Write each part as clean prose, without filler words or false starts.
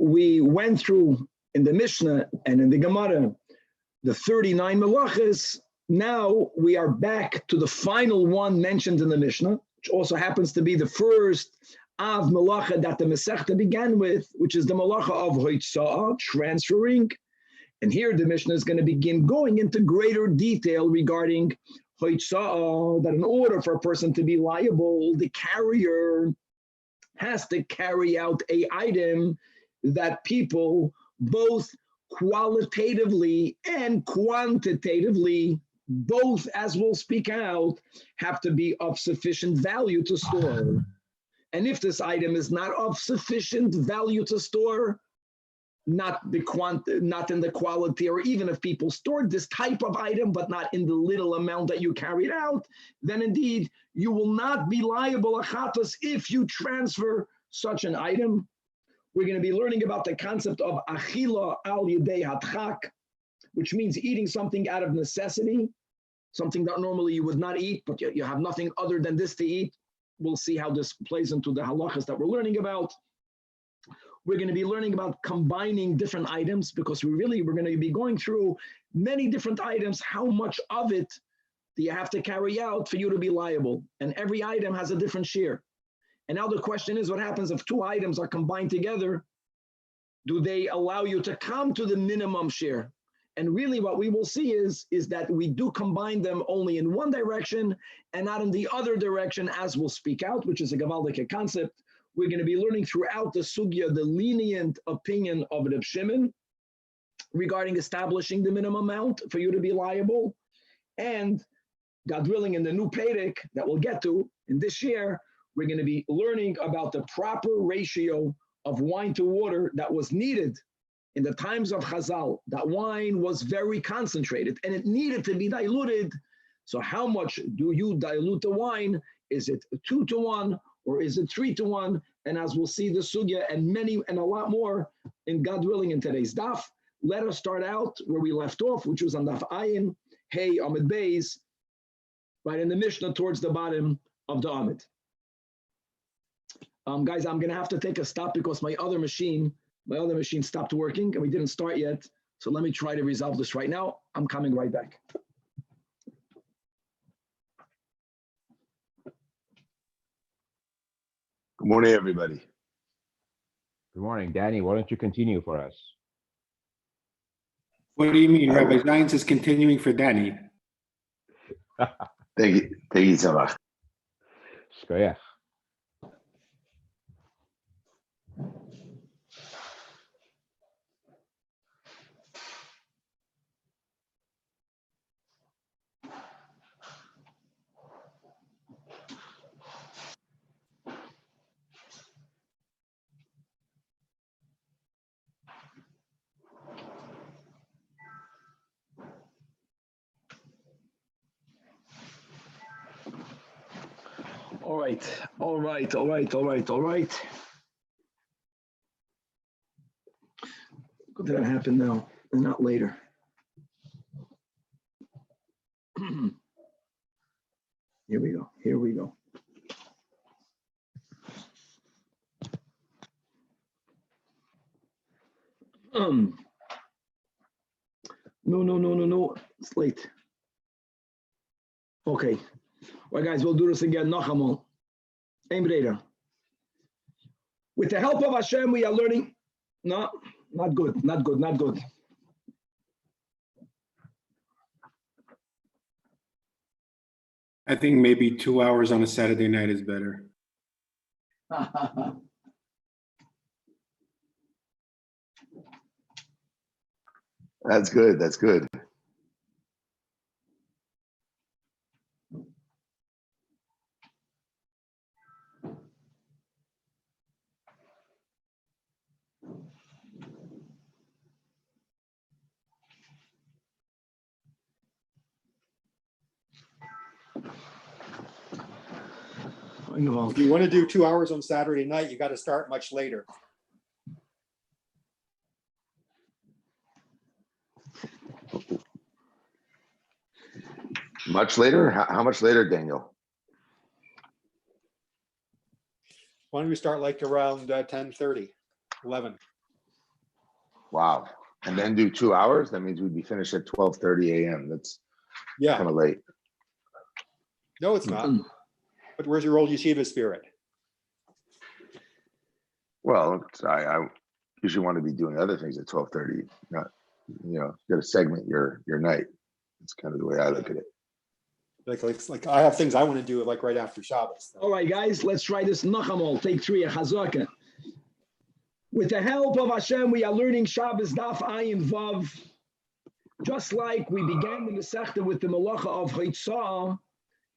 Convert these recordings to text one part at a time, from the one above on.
we went through in the Mishnah and in the Gemara the 39 melachas. Now we are back to the final one mentioned in the Mishnah, which also happens to be the first Av Melacha that the Masechta began with, which is the Melacha of Hoitzah, transferring. And here the Mishnah is going to begin going into greater detail regarding Hoitzah, that in order for a person to be liable, the carrier has to carry out an item that people both qualitatively and quantitatively, both, as we'll speak out, have to be of sufficient value to store. And if this item is not of sufficient value to store, not in the quality, or even if people stored this type of item, but not in the little amount that you carried out, then indeed you will not be liable achatos if you transfer such an item. We're going to be learning about the concept of achila al yedei hadchak, which means eating something out of necessity, something that normally you would not eat, but you have nothing other than this to eat. We'll see how this plays into the halachas that we're learning about. We're going to be learning about combining different items, because we're going to be going through many different items. How much of it do you have to carry out for you to be liable? And every item has a different shiur. And now the question is, what happens if two items are combined together? Do they allow you to come to the minimum shiur? And really what we will see is that we do combine them only in one direction and not in the other direction, as we'll speak out, which is a Gavaldic concept. We're going to be learning throughout the sugya the lenient opinion of Reb Shimon regarding establishing the minimum amount for you to be liable. And God willing, in the new Perek that we'll get to in this year, we're going to be learning about the proper ratio of wine to water that was needed in the times of Chazal. That wine was very concentrated and it needed to be diluted. So how much do you dilute the wine? Is it 2-to-1 or is it 3-to-1? And as we'll see the sugya and a lot more in God willing in today's daf. Let us start out where we left off, which was on daf ayin, hey Amid Beis, right in the Mishnah towards the bottom of the Amid. Guys, I'm gonna have to take a stop because my other machine stopped working and we didn't start yet. So let me try to resolve this right now. I'm coming right back. Good morning, everybody. Good morning, Danny. Why don't you continue for us? What do you mean? Rabbi Zions is continuing for Danny. Thank you so much. Shkoyach. All right. Good that happen now and not later. Here we go. No. It's late. Okay. All right, guys, we'll do this again. Nachamon. With the help of Hashem, we are learning. No, not good. I think maybe 2 hours on a Saturday night is better. That's good. If you want to do 2 hours on Saturday night, you got to start much later. Much later? How much later, Daniel? Why don't we start like around 10:30, 11? Wow. And then do 2 hours? That means we'd be finished at 12:30 a.m. That's Yeah, kind of late. no, it's not. But where's your old yeshiva spirit? Well, I usually want to be doing other things at 12:30. Not, you got to segment your night. It's kind of the way I look at it. Like I have things I want to do like right after Shabbos. All right, guys, let's try this Nachamol, take 3, a Chazaka. With the help of Hashem, we are learning Shabbos Daf Ayin Vav. Just like we began the Masechta with the Malacha of Chaitzah,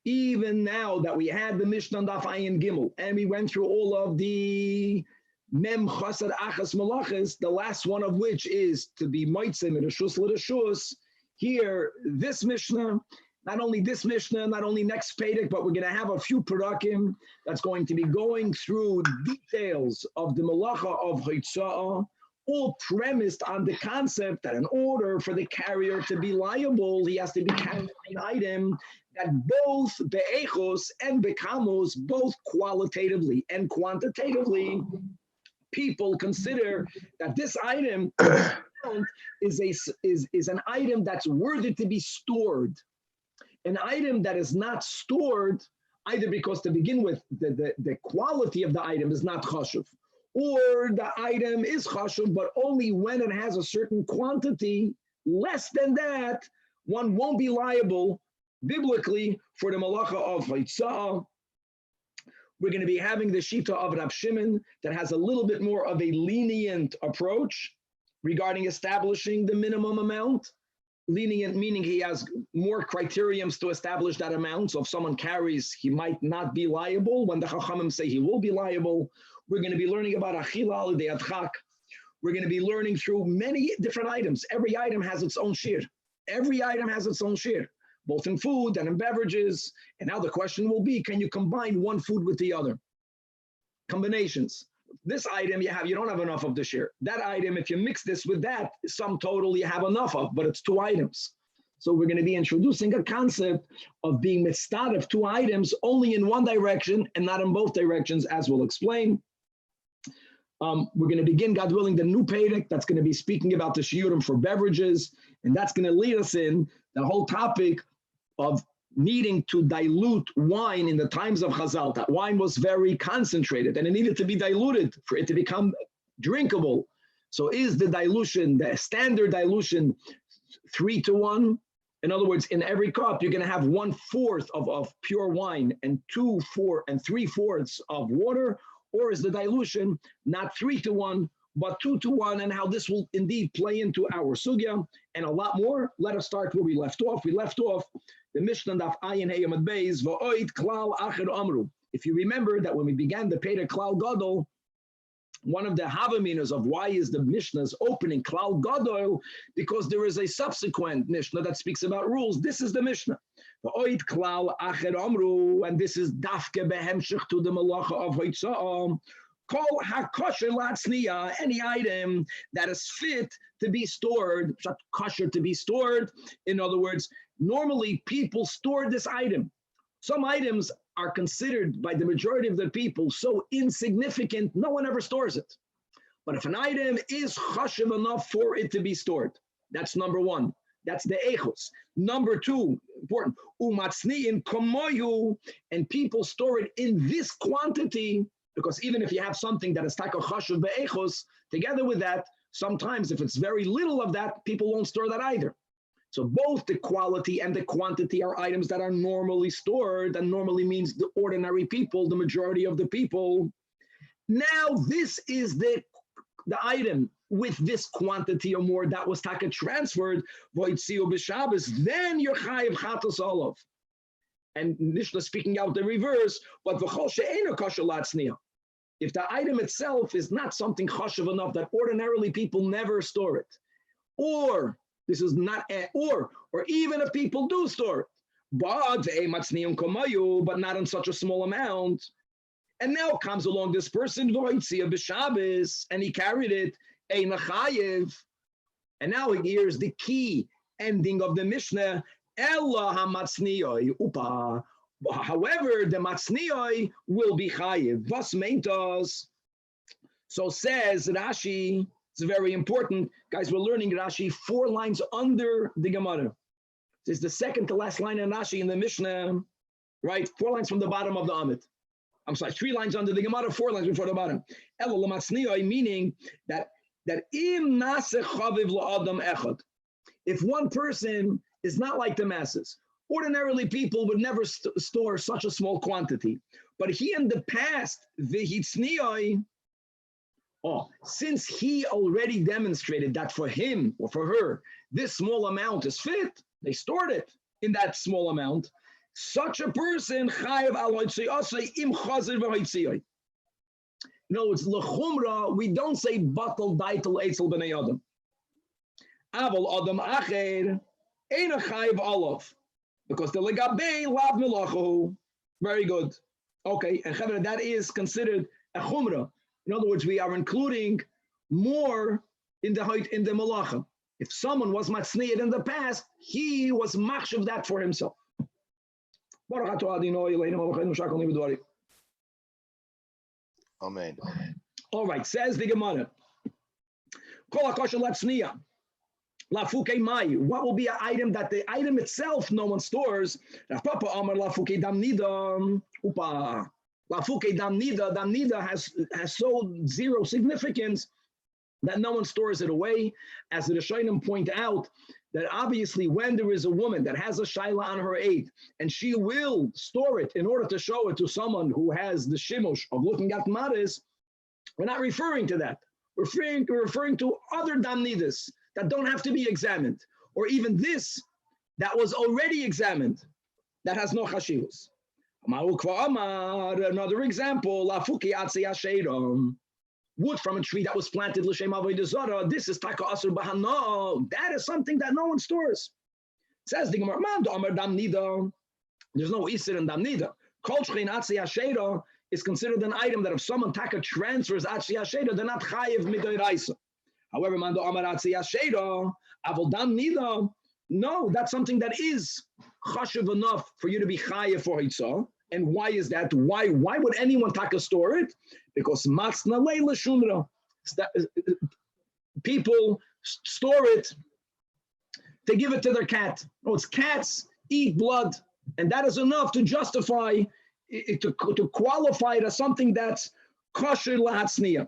even now that we had the Mishnah Daf Ayin Gimel, and we went through all of the Mem Chasad Achas Malachas, the last one of which is to be Moitzim and Reshus L'Reshus. Here, this Mishnah, not only this Mishnah, not only next Pedic, but we're going to have a few Perakim that's going to be going through details of the Malacha of Chaitzah, all premised on the concept that in order for the carrier to be liable, he has to be carrying an item that both be'echos and be'kamos, both qualitatively and quantitatively, people consider that this item is an item that's worthy to be stored. An item that is not stored, either because to begin with, the quality of the item is not chashuv, or the item is chashuv, but only when it has a certain quantity. Less than that, one won't be liable biblically for the malacha of chaitzah. We're going to be having the Shita of Rab Shimon that has a little bit more of a lenient approach regarding establishing the minimum amount. Lenient meaning he has more criteriums to establish that amount. So if someone carries, he might not be liable. When the Chachamim say he will be liable, we're going to be learning about Achila al-Yedei Adchak. We're going to be learning through many different items. Every item has its own shiur. Every item has its own shiur, both in food and in beverages. And now the question will be, can you combine one food with the other? Combinations. This item you don't have enough of the shiur. That item, if you mix this with that, sum total you have enough of, but it's 2 items. So we're going to be introducing a concept of being mitzvah of 2 items only in one direction and not in both directions, as we'll explain. We're going to begin, God willing, the new Pedic that's going to be speaking about the shiurim for beverages, and that's going to lead us in the whole topic of needing to dilute wine in the times of Chazal. That wine was very concentrated and it needed to be diluted for it to become drinkable. So is the dilution, the standard dilution, 3-to-1? In other words, in every cup, you're going to have 1/4 of pure wine and 3/4 of water, or is the dilution not 3-to-1, but 2-to-1, and how this will indeed play into our sugya and a lot more. Let us start where we left off. We left off the Mishnah Daf Ayin Hey Amud Beis V'Oid Klal Acher Amru. If you remember that when we began the Pedic Klal Gadol, one of the Havaminas of why is the Mishnah's opening Klal Gadol, because there is a subsequent Mishnah that speaks about rules. This is the Mishnah. V'Oid Klal Acher Amru, and this is Dafke Behemshich to the Malacha of Hoitzah. Kol hakosher latzniya, any item that is fit to be stored, kosher to be stored. In other words, normally people store this item. Some items are considered by the majority of the people so insignificant, no one ever stores it. But if an item is chashiv enough for it to be stored, that's number 1. That's the echos. Number 2, important, umatzniin komoyu, and people store it in this quantity. Because even if you have something that is taka chashuv be'echos, together with that, sometimes if it's very little of that, people won't store that either. So both the quality and the quantity are items that are normally stored, and normally means the ordinary people, the majority of the people. Now this is the item with this quantity or more that was taka transferred, voitziu b'Shabbos, then you're chayiv chatos olav. And Mishnah speaking out the reverse, but v'chol she'eino kosher latzniya. If the item itself is not something chashuv enough that ordinarily people never store it, or this is not, or even if people do store it, but not in such a small amount, and now comes along this person, and he carried it, and now here's the key ending of the Mishnah. However, the matznioi will be chayiv. Vas meintos. So says Rashi, It's very important. Guys, we're learning Rashi 4 lines under the Gemara. This is the second to last line in Rashi in the Mishnah, right? 4 lines from the bottom of the Amid. I'm sorry, 3 lines under the Gemara, 4 lines before the bottom. Meaning that im naseh chaviv la'adam echad. If one person is not like the masses, ordinarily people would never store such a small quantity. But he in the past, since he already demonstrated that for him or for her, this small amount is fit, they stored it in that small amount, such a person, in other words, l'chumra, we don't say batal daitel eitzel b'nei adam. Aval adam acher, eina chayiv alav. Because the legabei lav milachu. Very good. Okay, and that is considered a chumra. In other words, we are including more in the malacha. If someone was matzniad in the past, he was machshav that for himself. Amen. All right, says the Gemara. What will be an item that the item itself no one stores? Damnida has so zero significance that no one stores it away. As the Rishonim point out, that obviously when there is a woman that has a shaila on her aid, and she will store it in order to show it to someone who has the shimush of looking at maris, we're not referring to that. We're referring to other damnidas that don't have to be examined, or even this that was already examined, that has no chashivus. Another example, wood from a tree that was planted l'shem avodah zarah. This is taka asur b'hana. That is something that no one stores. Says the Gemara, there's no isir in damnida. Kol shchein atzi hasheda is considered an item that if someone taka transfers atzi hasheda, they're not chayiv midoraisa. However, mando amar atzi hasheda avol damnida. No, that's something that is chashiv enough for you to be chayiv for hitzah. And why is that? Why would anyone taka store it? Because matzna leila shumra. People store it to give it to their cat. No, it's cats eat blood, and that is enough to justify it, to qualify it as something that's kosher lahatzniya.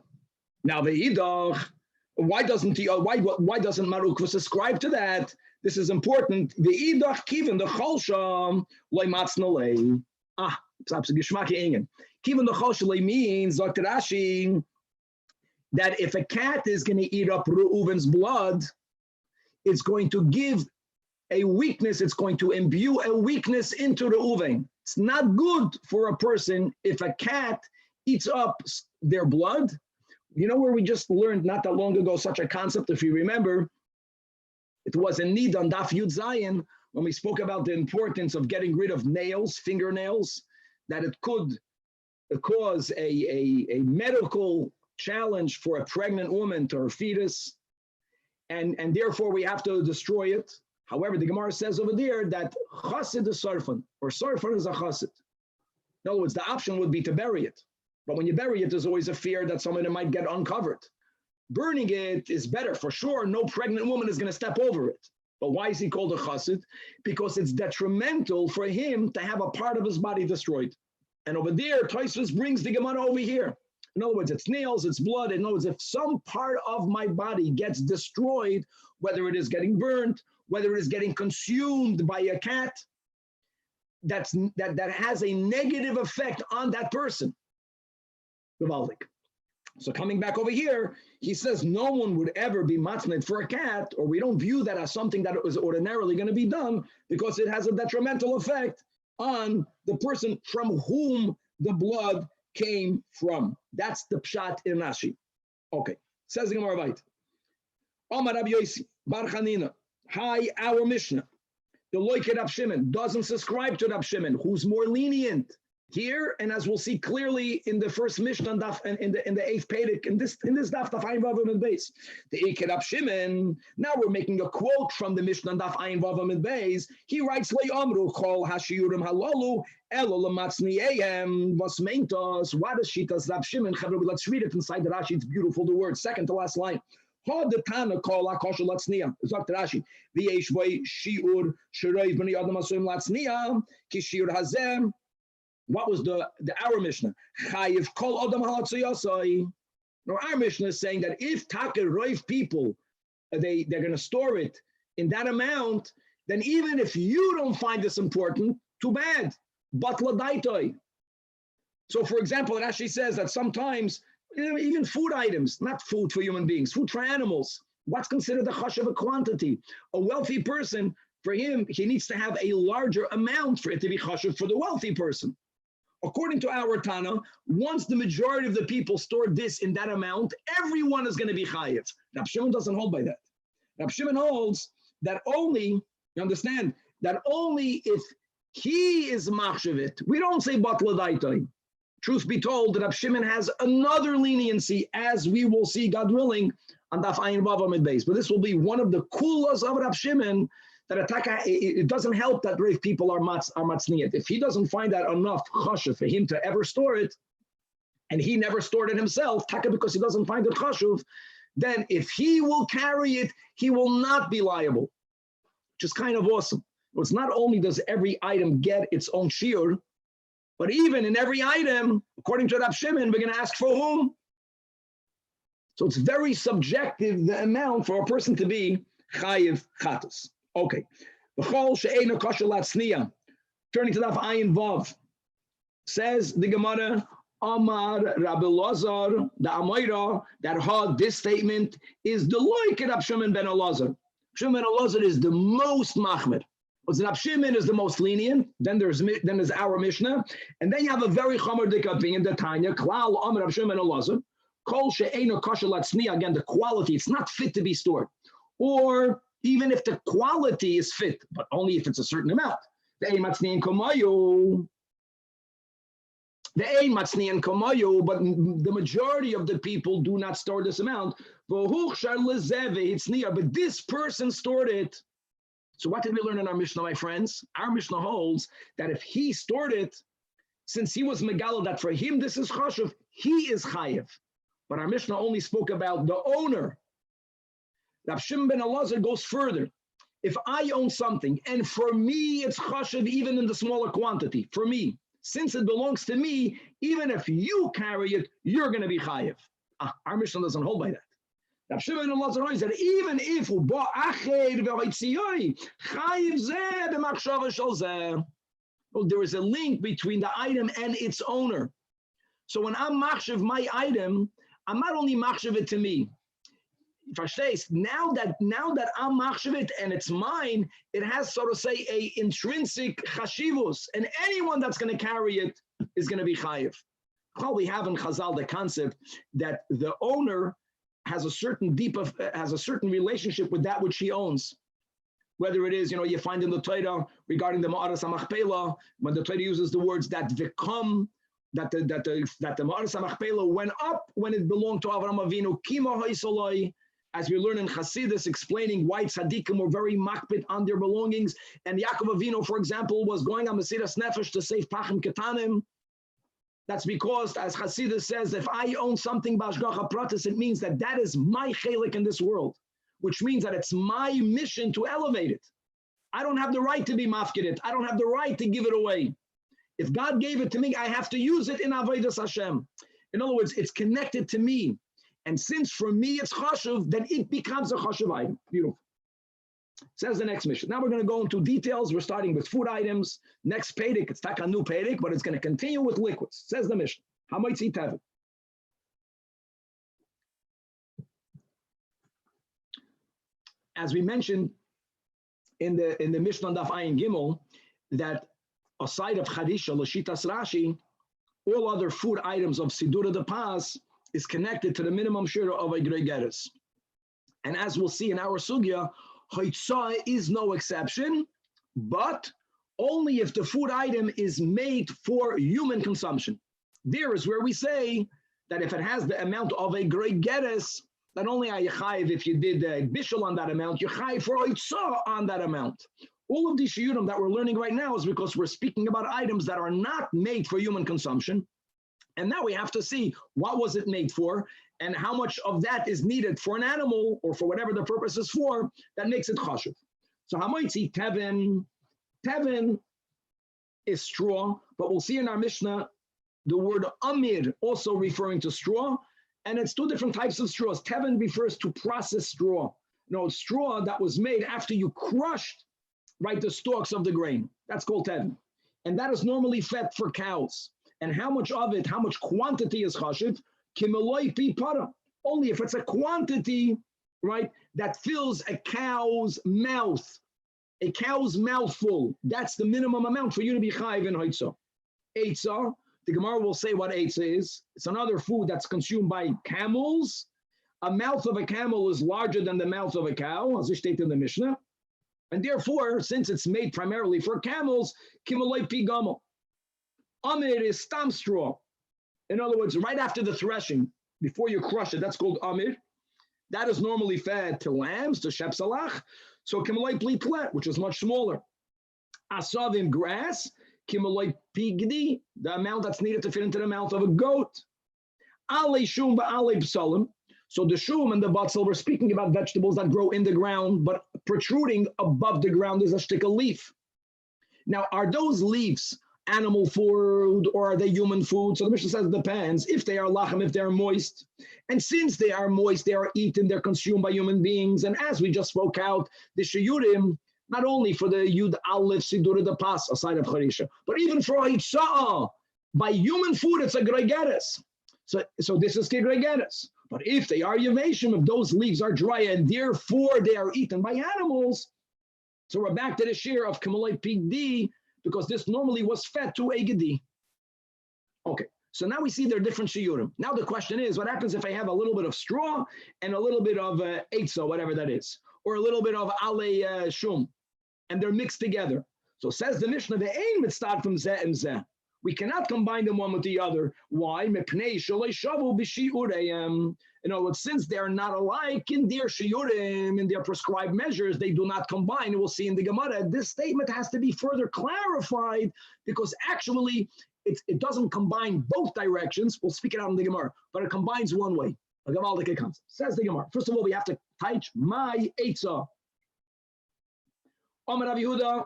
Now the idach, why doesn't Marukva subscribe to that? This is important. The idach kiven the cholsham loy matzna lei. Kiven the cholsham means Dr. Rashi that if a cat is going to eat up Reuven's blood, it's going to give a weakness, it's going to imbue a weakness into Reuven. It's not good for a person if a cat eats up their blood. You know where we just learned not that long ago such a concept, if you remember, it was in Nid on Daf Yud Zayin, when we spoke about the importance of getting rid of nails, fingernails, that it could cause a medical challenge for a pregnant woman to her fetus, and therefore we have to destroy it. However, the Gemara says over there that chassid is sarfan, or sarfan is a chassid. In other words, the option would be to bury it. But when you bury it, there's always a fear that somebody might get uncovered. Burning it is better. For sure, no pregnant woman is going to step over it. But why is he called a chassid? Because it's detrimental for him to have a part of his body destroyed. And over there, Tosfos brings the Gemara over here. In other words, it's nails, it's blood. In other words, if some part of my body gets destroyed, whether it is getting burnt, whether it is getting consumed by a cat, that has a negative effect on that person. So coming back over here, he says no one would ever be matzned for a cat, or we don't view that as something that is ordinarily going to be done because it has a detrimental effect on the person from whom the blood came from. That's the pshat in Rashi. Okay, says the Gemara right. Amar Rabbi Yosi Bar Chanina. Hi, our Mishnah. The Loiket Rab Shimon doesn't subscribe to Rab Shimon, who's more lenient here, and as we'll see clearly in the first Mishnah in the 8th Perek, in this Daf Ayin Vav Amud Beis, the Loiket Rab Shimon. Now we're making a quote from the Mishnah Daf Ayin Vav Amud Beis. He writes, "Lei Amru Kol Hashiurim Halalu Elo Lamatzniyehem Was Meintos." What is Shitas Rab Shimon? Let's read it inside the Rashi. It's beautiful. The word, second to last line. The Tanach call kosher latzniya. Sagt Rashi, v'yesh boy shiur sheroiv b'nei adam asuim latzniya ki shiur hazem. What was our Mishnah? Chayiv kol adam halatziyasai. Now our Mishnah is saying that if taka roiv people, they're going to store it in that amount, then even if you don't find this important, too bad. But ladaitoi. So, for example, it actually says that sometimes even food items, not food for human beings, food for animals, what's considered a chashuv quantity? A wealthy person, for him, he needs to have a larger amount for it to be chashuv for the wealthy person. According to our Tana, once the majority of the people store this in that amount, everyone is going to be chayiv. Rab Shimon doesn't hold by that. Rab Shimon holds that only, you understand, that only if he is machshavit, we don't say batla daitoi. Truth be told, Rab Shimon has another leniency, as we will see, God willing, on Daf Ayin Vav Amid Beis. But this will be one of the kulas of Rab Shimon, that it doesn't help that if people are matzniyat. If he doesn't find that enough chashuv for him to ever store it, and he never stored it himself, taka because he doesn't find it chashuv, then if he will carry it, he will not be liable, which is kind of awesome. It's not only does every item get its own shiur, but even in every item, according to Rab Shimon, we're going to ask for whom. So it's very subjective, the amount for a person to be chayiv chatus. Okay. Turning to Daf Ayin Vav, says the Gemara, Amar Rabbi Lazar, the Amoira, that had this statement is the loik Rab Shimon ben Elazar. Shimon ben Elazar is the most machmir. Rab Shimon is the most lenient. Then there's our Mishnah, and then you have a very chomer opinion. The Tanya Klal Amar Rab Shimon ben Elazar, Kol she'eino kosher latzniya. Again, the quality, it's not fit to be stored, or even if the quality is fit, but only if it's a certain amount. The ein matzniyan komayu. The ein matzniyan komayu, but the majority of the people do not store this amount. But this person stored it. So what did we learn in our Mishnah, my friends? Our Mishnah holds that if he stored it, since he was megala, that for him this is chashuv, he is chayiv. But our Mishnah only spoke about the owner. Rab Shimon ben Elazar goes further. If I own something, and for me it's chashuv even in the smaller quantity, for me, since it belongs to me, even if you carry it, you're going to be chayiv. Our Mishnah doesn't hold by that. Rab Shimon ben Elazar knows that even if there is a link between the item and its owner. So when I'm machshav my item, I'm not only machshav it to me. Now that I'm machshav it and it's mine, it has, so to say, a intrinsic chashivus, and anyone that's going to carry it is going to be chayiv. We have in Chazal the concept that the owner has a certain relationship with that which he owns. Whether it is, you find in the Torah regarding the Ma'aras HaMachpelah, when the Torah uses the words that v'kom, that the Ma'aras HaMachpelah went up when it belonged to Avraham Avinu, kima ha'isoloi, as we learn in Chassidus, explaining why tzaddikim were very makpid on their belongings. And Yaakov Avinu, for example, was going on Mesiras Nefesh to save Pachim Ketanim. That's because, as Chassidus says, if I own something b'ashgacha pratis, it means that is my chelik in this world, which means that it's my mission to elevate it. I don't have the right to be mafkid it. I don't have the right to give it away. If God gave it to me, I have to use it in avodas Hashem. In other words, it's connected to me. And since for me it's chashuv, then it becomes a chashuv item. Beautiful. Says the next mission. Now we're going to go into details. We're starting with food items. Next Perek, it's taka new Perek, but it's going to continue with liquids. Says the mission. Hamaitzi Tevin. As we mentioned in the Mishnah Daf Ayin Gimel, that aside of Chadisha, Lashitas Rashi, all other food items of Sidura de Pas is connected to the minimum shiur of a gregeres. And as we'll see in our sugya, Hoitzah is no exception, but only if the food item is made for human consumption. There is where we say that if it has the amount of a gregeres, not only are you chayiv if you did a bishul on that amount, you're chayiv for Hoitzah on that amount. All of these shiurim that we're learning right now is because we're speaking about items that are not made for human consumption. And now we have to see what was it made for, and how much of that is needed for an animal or for whatever the purpose is for, that makes it chashuv. So hamoitzi teven, teven is straw, but we'll see in our Mishnah the word amir also referring to straw, and it's two different types of straws. Teven refers to processed straw. No, straw that was made after you crushed, right, the stalks of the grain. That's called teven. And that is normally fed for cows. And how much of it, how much quantity is chashiv? Kimeloi pi para. Only if it's a quantity, right, that fills a cow's mouth. A cow's mouthful. That's the minimum amount for you to be chayiv in haitzah. Eitzah, the Gemara will say what eitzah is. It's another food that's consumed by camels. A mouth of a camel is larger than the mouth of a cow, as we state in the Mishnah. And therefore, since it's made primarily for camels, kimeloi pi gamel. Amir is stam straw. In other words, right after the threshing, before you crush it, that's called amir. That is normally fed to lambs, to shepsalach. So kimeloi pli plet, which is much smaller. Asavim grass, kimeloi pigdi, the amount that's needed to fit into the mouth of a goat. Ale shum ba'ale psalim. So the shum and the batzal, we're speaking about vegetables that grow in the ground, but protruding above the ground is a shtick of leaf. Now, are those leaves animal food or are they human food? So the Mishnah says it depends. If they are lachem, if they're moist. And since they are moist, they are eaten, they're consumed by human beings. And as we just spoke out, the shiurim, not only for the yud aleph sidur the pas aside of charisha, but even for haitzah, by human food, it's a gregeres. So this is gregeres. But if they are yavashim, if those leaves are dry and therefore they are eaten by animals, so we're back to the shiur of kamalei pigdi, because this normally was fed to a gedi. Okay, so now we see there are different shiurim. Now the question is, what happens if I have a little bit of straw and a little bit of eitzah, whatever that is, or a little bit of ale shum, and they're mixed together? So says the Mishnah, the aim it start from zeh and zeh. We cannot combine them one with the other. Why? In other words, since they are not alike in their shiurim, in their prescribed measures, they do not combine. We'll see in the Gemara. This statement has to be further clarified because actually it doesn't combine both directions. We'll speak it out in the Gemara, but it combines one way. Says the Gemara. First of all, we have to teach my eitzah. Amar Rav Yehuda,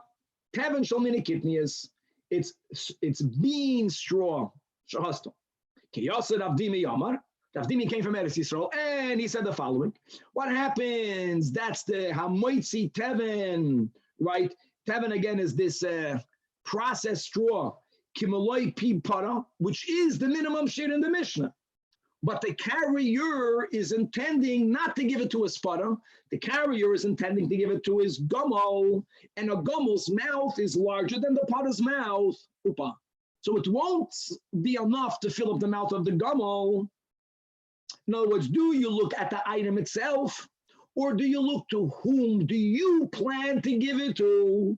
Teven Shalmini Kitnias. It's bean straw. Shahaston. Kiyasa Ravdimi Yamar. Ravdimi came from Eretz Yisrael, and he said the following: what happens? That's the Hamoitzi Teven, right? Teven again is this processed straw, Kimeloi pi para, which is the minimum shir in the Mishnah. But the carrier is intending not to give it to his para. The carrier is intending to give it to his gummo, and a gummo's mouth is larger than the para's mouth. Upa. So it won't be enough to fill up the mouth of the gummo. In other words, do you look at the item itself, or do you look to whom do you plan to give it to?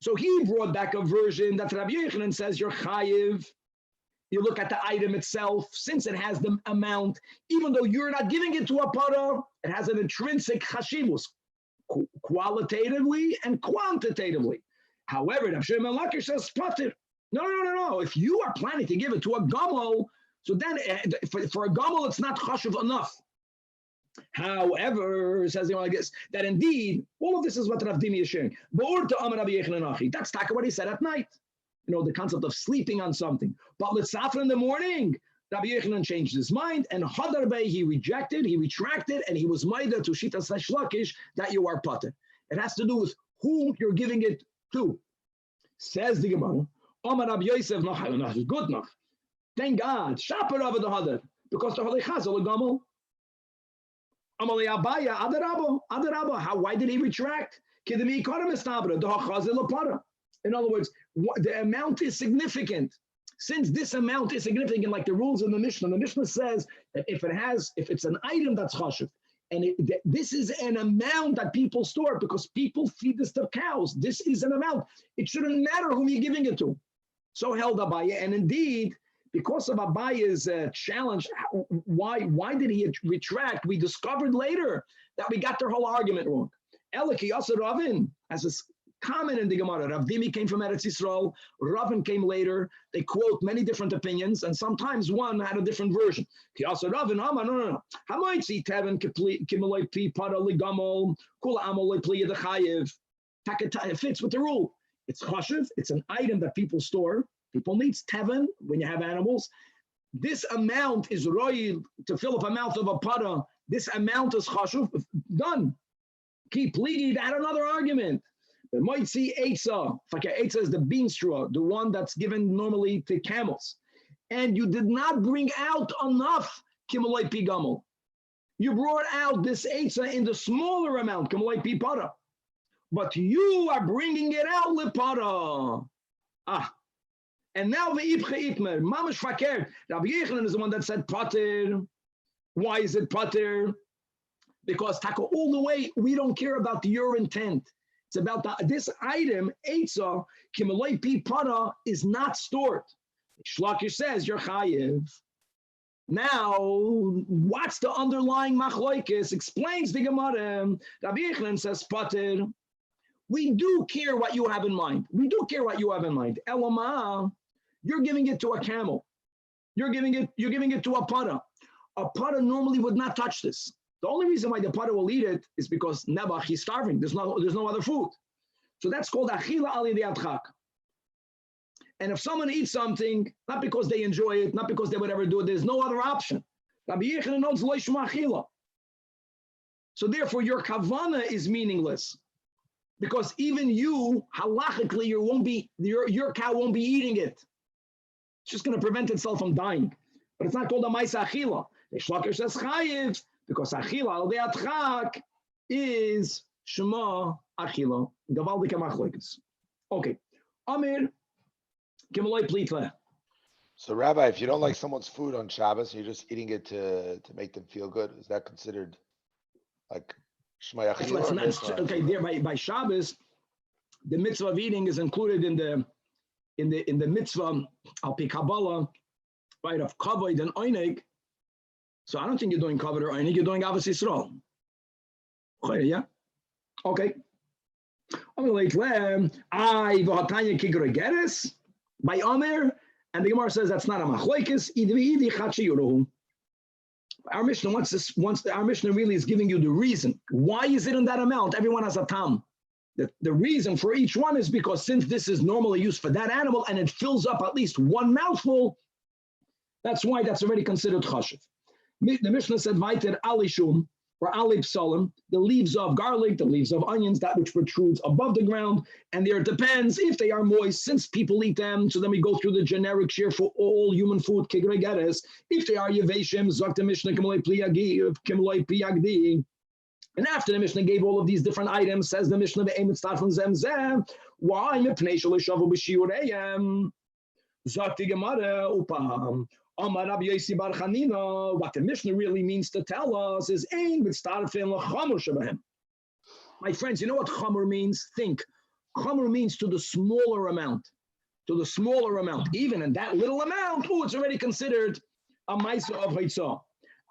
So he brought back a version that Rabbi Yochanan says you're chayiv. You look at the item itself, since it has the amount, even though you're not giving it to a para, it has an intrinsic chashivus, qualitatively and quantitatively. However, Rav Shimon Lakish says, no. If you are planning to give it to a gomel, so then for a gomel, it's not chashiv enough. However, says the guess that indeed, all of this is what Rav Dimi is sharing. That's what he said at night. You know, the concept of sleeping on something. But l'tzafra in the morning, Rabbi Yochanan changed his mind, and Hadarbei he retracted, and he was maida to Shitas Lakish that you are pater. It has to do with whom you're giving it to. Says the Gemara, Omar Rabbi Yosef, good enough. Thank God, Shaper of the Hadar, because the Hadar Chazal Gamel. Amalei Abaya, Adarabo. How? Why did he retract? Kidemi Koren Estabra, the Chazal Para. In other words, the amount is significant. Since this amount is significant, like the rules in the Mishnah says that if it's an item that's chashuv, and this is an amount that people store because people feed this to cows. This is an amount. It shouldn't matter whom you're giving it to. So held Abaya, and indeed, because of Abaya's challenge, why did he retract? We discovered later that we got their whole argument wrong. Eliki Yasser Ravin, as a common in the Gemara. Rav Dimi came from Eretz Yisrael, Ravin came later. They quote many different opinions, and sometimes one had a different version. Also Ravin, no. It fits with the rule. It's chashuv, it's an item that people store. People need teven when you have animals. This amount is royal to fill up a mouth of a para. This amount is chashuv. Done. Keep pleading. Add another argument. The moitzi eitza. Eitza is the bean straw, the one that's given normally to camels. And you did not bring out enough kimaloi pi gamel. You brought out this eitza in the smaller amount, kimaloi pi para. But you are bringing it out lepara. And now the Ibche Itmer, Mamash Fakir. Rabbi Yechanan is the one that said pater. Why is it pater? Because Taka, all the way, we don't care about your intent. It's about this item, Eitzah, Kimaloi Pi Para, is not stored. Shlakish says, you're chayiv. Now, what's the underlying machloikis? Explains the Gemara. Rabbi Yechanan says pater. We do care what you have in mind. We do care what you have in mind. Elama, you're giving it to a camel. You're giving it to a para. A para normally would not touch this. The only reason why the para will eat it is because Nebach, he's starving. There's no other food. So that's called achila aliyah. And if someone eats something, not because they enjoy it, not because they would ever do it, there's no other option. Rabbi Yechanan knows lo yishma achila. So therefore, your kavana is meaningless. Because even you, halachically, your cow won't be eating it. It's just going to prevent itself from dying. But it's not called a ma'isa achila. The Shlakish says chayiv, because achila al de'atchak is shema achila. Gavaldik machlokas. Okay. Amir, kimaloi plitle. So Rabbi, if you don't like someone's food on Shabbos, you're just eating it to make them feel good. Is that considered like shema achila? Okay, there by Shabbos, the mitzvah of eating is included in the mitzvah al pi Kabbalah, right, of kavod and oinig. So I don't think you're doing kavod or oinig. You're doing avos Yisrael. Yeah. Okay. By Omer, and the Gemara says that's not a machloikis. Our Mishnah our Mishnah really is giving you the reason. Why is it in that amount? Everyone has a tam. The reason for each one is because since this is normally used for that animal and it fills up at least one mouthful, that's why that's already considered chashiv. The Mishnah said, "Vaiter alishum," or alib salim, the leaves of garlic, the leaves of onions, that which protrudes above the ground, and there it depends if they are moist, since people eat them. So then we go through the generic shiur for all human food, kigregeres. If they are yeveshim, zok the Mishnah kimloi piyagdi. And after the Mishnah gave all of these different items, says the Mishnah, why? Zok the Gemara upam. What the Mishnah really means to tell us is, my friends, you know what chamur means? Think. Chamur means to the smaller amount. To the smaller amount. Even in that little amount, it's already considered a ma'isa of haitzah.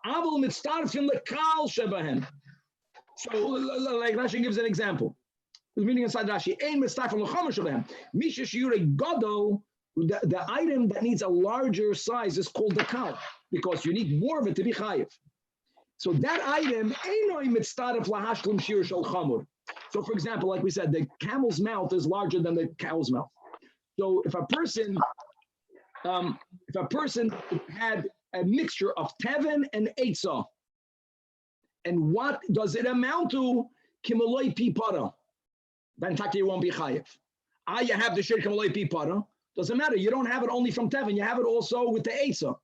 Aval mitztarfin lekal shebahem. So, like Rashi gives an example. There's meaning inside Rashi. Ein mitztarfin lechamur shebahem. Misha shiur gadol. The item that needs a larger size is called the cow, because you need more of it to be chayiv. So that item, so for example, like we said, the camel's mouth is larger than the cow's mouth. So if a person had a mixture of teven and eitzah, and what does it amount to? Kimaloi pi para. Then you won't be chayiv. You have the shiur kimaloi pi para. Doesn't matter. You don't have it only from teven. You have it also with the eitzah.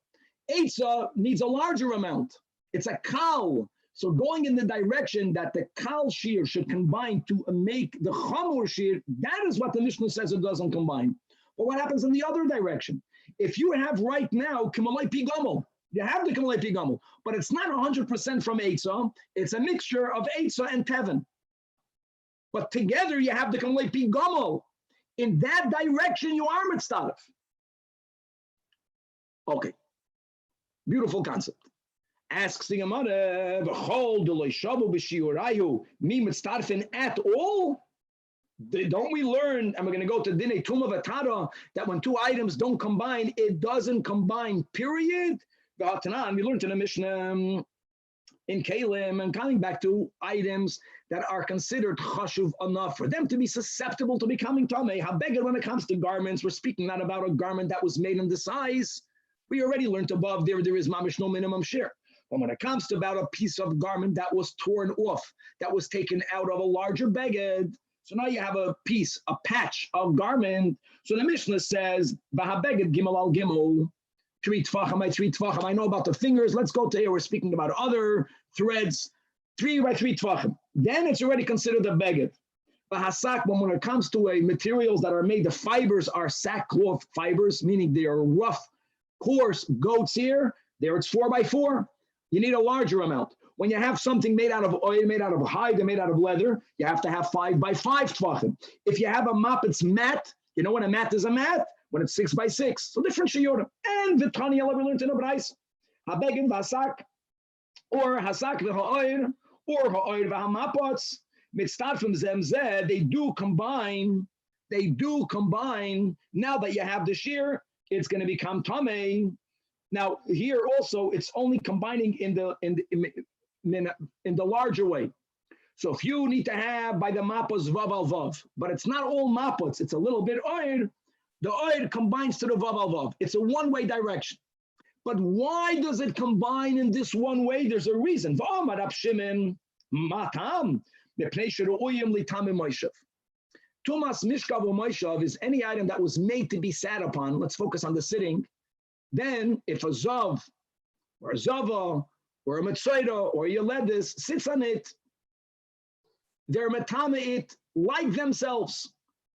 Eitzah needs a larger amount. It's a kal. So going in the direction that the kal shiur should combine to make the chamur shiur, that is what the Mishnah says it doesn't combine. But what happens in the other direction? If you have right now kimaloi pi gamel, you have the kimaloi pi gamel, but it's not 100% from eitzah. It's a mixture of eitzah and teven. But together you have the kimaloi pi gamel. In that direction, you are mitzdaref. Okay. Beautiful concept. Asks the Gemara, v'chol deloy shavu b'shiurayu, mi mitzdarefin at all? Don't we learn, and we're going to go to Dine Tuma Vatara, that when two items don't combine, it doesn't combine, period. We learned in the Mishnah in Kalim, and coming back to items that are considered chashuv enough for them to be susceptible to becoming tamei. Habeged, when it comes to garments, we're speaking not about a garment that was made in the size. We already learned above there is mamish no minimum share. But when it comes to about a piece of garment that was torn off, that was taken out of a larger beged, so now you have a piece, a patch of garment. So the Mishnah says, Bahabeged gimel al gimel, 3 tvachim, 3 tvachim. I know about the fingers. Let's go to here. We're speaking about other threads, 3 by 3 tvachim. Then it's already considered a beged. Bahasak, when it comes to materials that are made, the fibers are sackcloth fibers, meaning they are rough, coarse goats here. There it's 4 by 4. You need a larger amount. When you have something made out of oil, made out of hide, and made out of leather, you have to have 5 by 5 tvachim. If you have a mop, it's mat. You know when a mat is a mat? When it's 6 by 6. So different shiur. And Vitani we learned in a Brais. Habegin vasak, or hasak v'ha'oir, or ha'oir v'hamapots. Mitzad from zemzeh, they do combine. Now that you have the shear, it's going to become tamei. Now here also, it's only combining in the larger way. So if you need to have by the mapos vav al vav, but it's not all mapots, it's a little bit oil. The oil combines to the vav al vav. It's a one-way direction. But why does it combine in this one way? There's a reason. Matam. Tumas mishkav u'moishav is any item that was made to be sat upon. Let's focus on the sitting. Then, if a zav or a zava or a mitzayda or a yeledis sits on it, they're matame like themselves.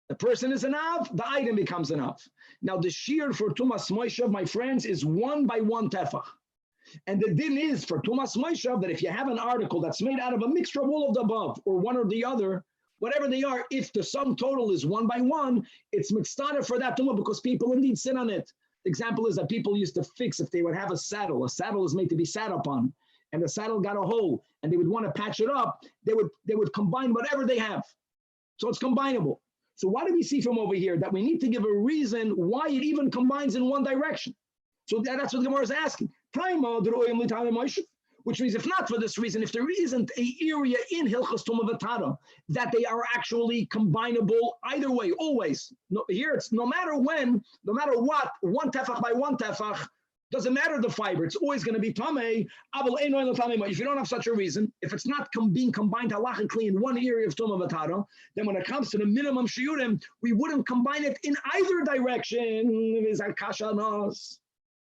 The person is an av, the item becomes an av. Now, the shiur for tumas moishav, my friends, is 1 by 1 tefach. And the din is for tumas moishav that if you have an article that's made out of a mixture of all of the above or one or the other, whatever they are, if the sum total is 1 by 1, it's mitzvah for that tumah because people indeed sit on it. The example is that people used to fix if they would have a saddle is made to be sat upon, and the saddle got a hole, and they would want to patch it up, they would combine whatever they have. So it's combinable. So what do we see from over here? That we need to give a reason why it even combines in one direction. So that's what the Gemara is asking. Which means if not for this reason, if there isn't an area in Hilchos Tumah V'Tara that they are actually combinable either way, always. No, here it's no matter when, no matter what, 1 tefach by 1 tefach, doesn't matter the fiber, it's always going to be tamei. If you don't have such a reason, if it's not being combined halachically in one area of Tumah V'Tara, then when it comes to the minimum shiurim, we wouldn't combine it in either direction.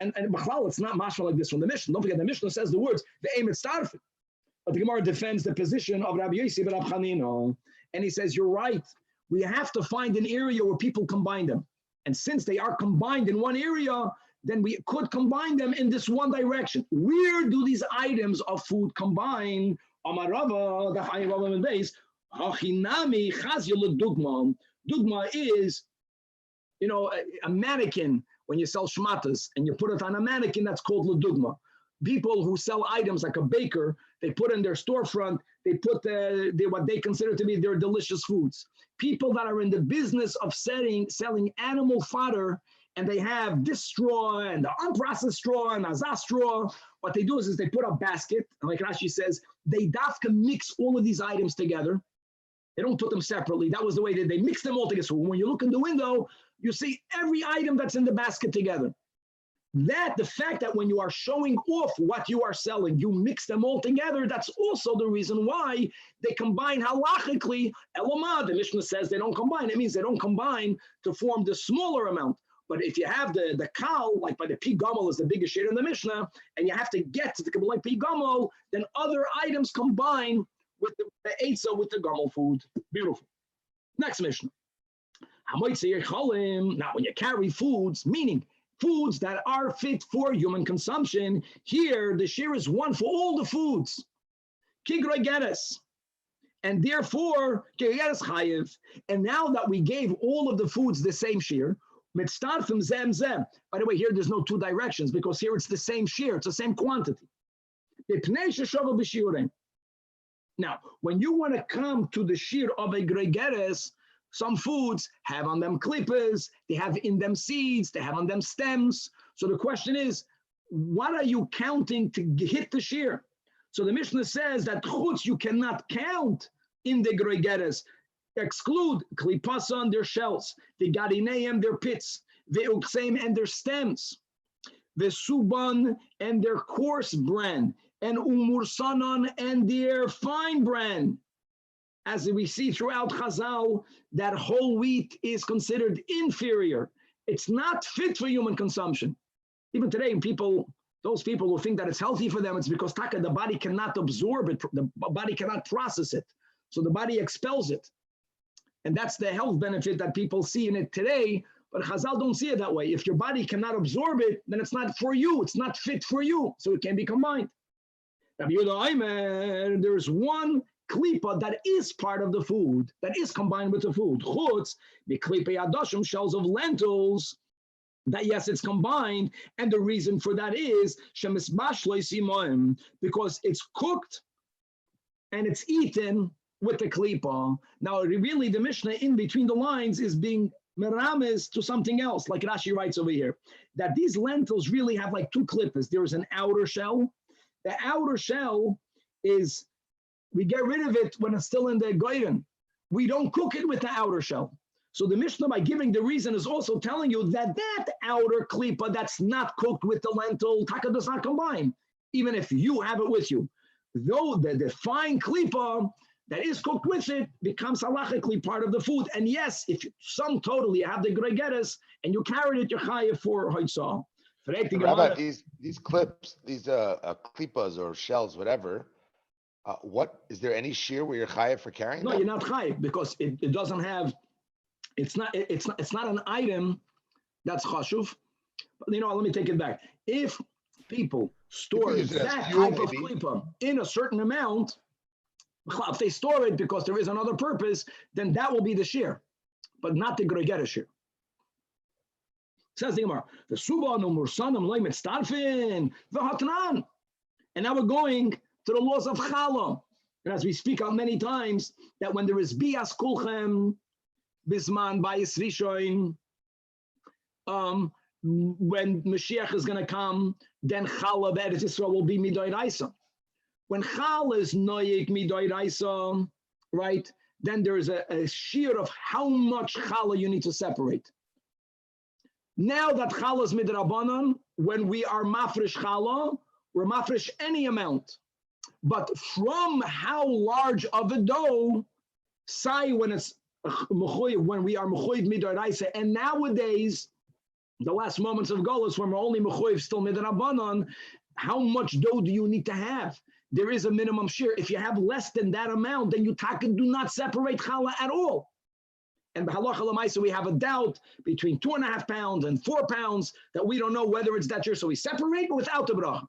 And B'chlal, it's not mashma like this from the Mishnah. Don't forget, the Mishnah says the words, the aim it's starfit. But the Gemara defends the position of Rabbi Yossi ben Rabbi Chanina. And he says, you're right. We have to find an area where people combine them. And since they are combined in one area, then we could combine them in this one direction. Where do these items of food combine? Amarava, the Chayyim and base, Hachinami Chazil Dugma. Dugma is, a mannequin. When you sell shmatas and you put it on a mannequin, that's called ledugma. People who sell items like a baker, they put in their storefront, they put what they consider to be their delicious foods. People that are in the business of selling animal fodder, and they have this straw and the unprocessed straw and azaz straw, what they do is they put a basket, and like Rashi says, they dafka mix all of these items together. They don't put them separately. That was the way they mix them all together. So when you look in the window, you see every item that's in the basket together. The fact that when you are showing off what you are selling, you mix them all together, that's also the reason why they combine halachically. Elamad, the Mishnah says they don't combine. It means they don't combine to form the smaller amount. But if you have the kal, like by the pi gamol is the biggest share in the Mishnah, and you have to get to the like pi gamol, then other items combine with the eitzah with the gamol food. Beautiful. Next Mishnah. Now, when you carry foods, meaning foods that are fit for human consumption, here the shear is 1 for all the foods. Kigrogeres. And therefore, kigrogeres chayiv. And now that we gave all of the foods the same shear, mitzvah from zem zem. By the way, here there's no 2 directions because here it's the same shear, it's the same quantity. Now, when you want to come to the shear of a gregeres, Some foods have on them clippers, they have in them seeds, they have on them stems. So the question is, what are you counting to hit the shiur? So the Mishnah says that chutz you cannot count in the groigeres. Exclude klipasan, their shells, the garineim, their pits, the ukseim, and their stems, the suban, and their coarse bran, and umursanon, and their fine bran. As we see throughout Chazal, that whole wheat is considered inferior. It's not fit for human consumption. Even today, those people who think that it's healthy for them, it's because the body cannot absorb it, the body cannot process it. So the body expels it. And that's the health benefit that people see in it today, but Chazal don't see it that way. If your body cannot absorb it, then it's not for you, it's not fit for you, so it can be combined. There's one klipa that is part of the food, that is combined with the food. Chutz, the klipa yadoshim, shells of lentils, that yes, it's combined, and the reason for that is because it's cooked and it's eaten with the klipa. Now, really, the Mishnah in between the lines is being merames to something else, like Rashi writes over here, that these lentils really have like two klippas. There's an outer shell. The outer shell is, we get rid of it when it's still in the goyren. We don't cook it with the outer shell. So the Mishnah, by giving the reason, is also telling you that that outer klipa that's not cooked with the lentil, taka does not combine, even if you have it with you. Though the fine klipa that is cooked with it becomes halachically part of the food. And yes, if you sum totally have the gregeres and you carried it, you're chayav for hoitzah. Rabbi, these clips, these klipas or shells, whatever, what is there any shiur where you're chayav for carrying them? No, you're not chayav because it doesn't have. It's not an item that's chashuv. But let me take it back. If people store that type of klipa in a certain amount, if they store it because there is another purpose, then that will be the shiur, but not the gregeres shiur. Says the Gemara, the suba no mursanam loy mitztarfin v'hatnan. And now we're going to the laws of challah. And as we speak out many times, that when there is bias kulchem, bisman bayis rishoin, when Mashiach is going to come, then challah v'eretz Yisrael will be midoraisa. When challah is noyik midoraisa, right, then there is a shiur of how much challah you need to separate. Now that challah is midrabanan, when we are mafresh challah, we're mafresh any amount. But from how large of a dough, say when it's when we are mechoyev midoraisa, and nowadays, the last moments of Golus, when we're only mechoyev still midrabanan, how much dough do you need to have? There is a minimum shiur. If you have less than that amount, then you do not separate challah at all. And b'halacha l'maisa, we have a doubt between 2.5 pounds and 4 pounds that we don't know whether it's that shiur. So we separate without the bracha.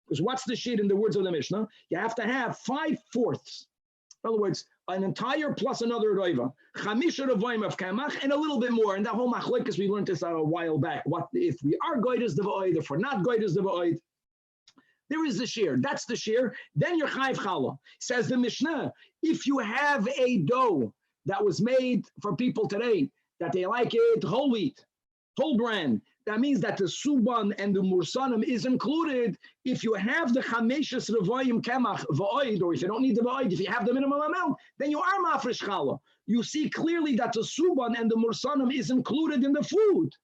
Because what's the sheet in the words of the Mishnah? You have to have 5/4. In other words, an entire plus another roiva. Chamisha revoim of kamach and a little bit more. And that whole machlekes, we learned this a while back. What if we are goydes the va'oid, if we're not goydes the va'oid? There is the shiur. That's the shiur. Then you're chayiv challah. Says the Mishnah, if you have a dough that was made for people today, that they like it, whole wheat, whole bran, that means that the suban and the mursanim is included. If you have the chameshes revoyim kemach va'oid, or if you don't need the va'oid, if you have the minimum amount, then you are mafresh challah. You see clearly that the suban and the mursanim is included in the food.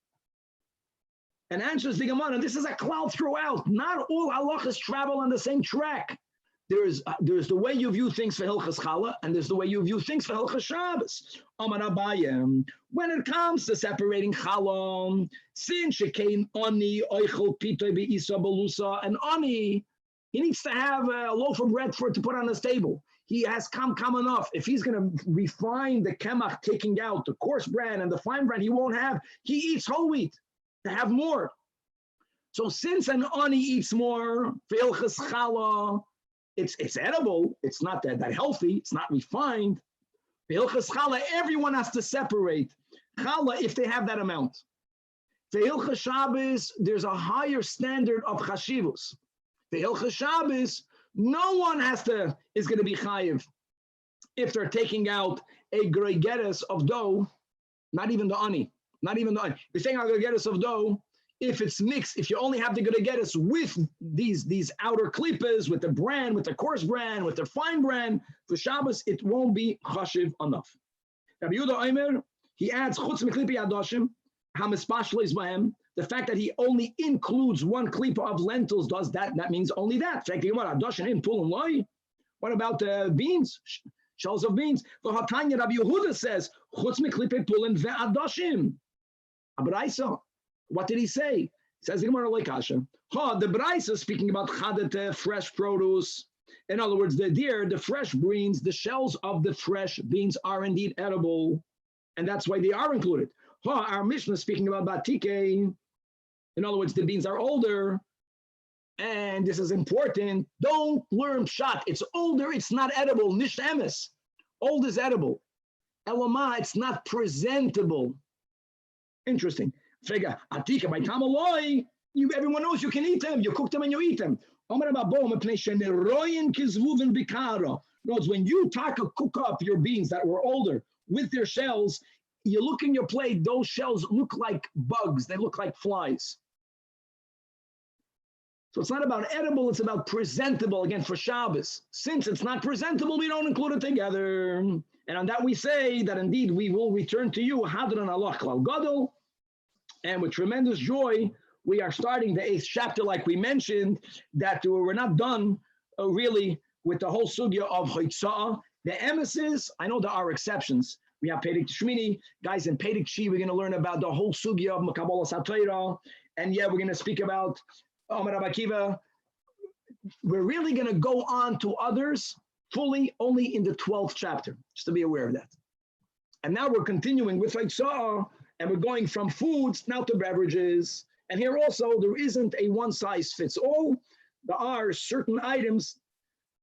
And answers the Gemara, this is a cloud throughout. Not all halachas travel on the same track. There's the way you view things for Hilchas Challah, and there's the way you view things for Hilchas Shabbos. Amar Abayim, when it comes to separating Challah, since shekein ani oichel pitoy beisa belusa, and ani, he needs to have a loaf of bread to put on his table. He has come enough. If he's going to refine the kemach, taking out the coarse bran and the fine bran, he won't have. He eats whole wheat to have more. So since an ani eats more for Hilchas Challah, it's edible. It's not that healthy. It's not refined. The Hilchas Challah, everyone has to separate Challah if they have that amount. The Hilchas Shabbos, there's a higher standard of chashivus. The Hilchas Shabbos, no one is going to be chayiv if they're taking out a gregeres of dough, not even the ani, You're saying a gregeres of dough, if it's mixed, if you only have the gregeres with these outer klippas, with the bran, with the coarse bran, with the fine bran, for Shabbos, it won't be chashiv enough. Rabbi Yehuda Omer, he adds chutz miklipi adoshim, hamispashleis bahem. The fact that he only includes one klipa of lentils does that. That means only that. What about beans? Shells of beans. The Hatanya Rabbi Yehuda says, chutz miklipi pulin ve'adoshim. Abraisa. What did he say? He says the Gemara like Hashem. The Braisa speaking about chadet, fresh produce. In other words, the fresh beans, the shells of the fresh beans are indeed edible, and that's why they are included. Our Mishnah speaking about batike. In other words, the beans are older, and this is important. Don't learn pshat. It's older, it's not edible. Nish emes. Old is edible. Elama, it's not presentable. Interesting. Figure, atika by tamaloi, everyone knows you can eat them. You cook them and you eat them. In other words, when you cook up your beans that were older with their shells, you look in your plate, those shells look like bugs. They look like flies. So it's not about edible, it's about presentable, again, for Shabbos. Since it's not presentable, we don't include it together. And on that we say that indeed we will return to you, Hadran Allah Klal Gadol. And with tremendous joy, we are starting the 8th chapter, like we mentioned, that we're not done really with the whole sugya of Hoitzah. The emesis, I know there are exceptions. We have Perek Shmini, guys, in Perek Shi, we're going to learn about the whole sugya of Makabolas HaTorah. And yeah, we're going to speak about Amar Abakiva. We're really going to go on to others fully only in the 12th chapter, just to be aware of that. And now we're continuing with Hoitzah, and we're going from foods now to beverages. And here also, there isn't a one-size-fits-all. There are certain items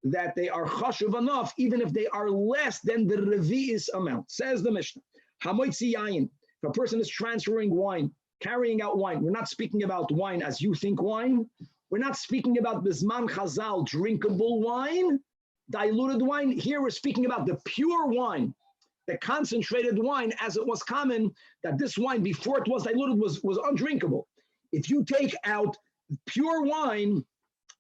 that they are chashuv enough, even if they are less than the revi'is amount. Says the Mishnah, Hamoitzi yayin, if a person is transferring wine, carrying out wine, we're not speaking about wine as you think wine. We're not speaking about bisman chazal, drinkable wine, diluted wine. Here we're speaking about the pure wine, the concentrated wine, as it was common that this wine, before it was diluted, was undrinkable. If you take out pure wine,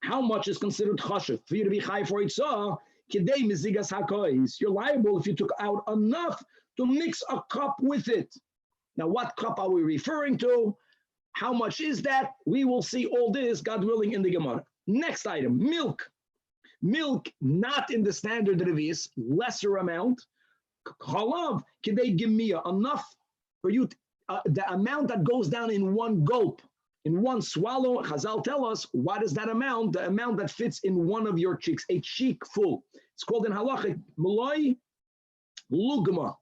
how much is considered chashiv? For you to be chai for itzah, kidei mizigas hakois. You're liable if you took out enough to mix a cup with it. Now, what cup are we referring to? How much is that? We will see all this, God willing, in the Gemara. Next item, milk. Milk, not in the standard revi'is, lesser amount. Chalav, kidei gimia, enough for you, the amount that goes down in one gulp. In one swallow, Chazal tell us, what is that amount? The amount that fits in one of your cheeks, a cheek full. It's called in halacha, Maloi Lugma.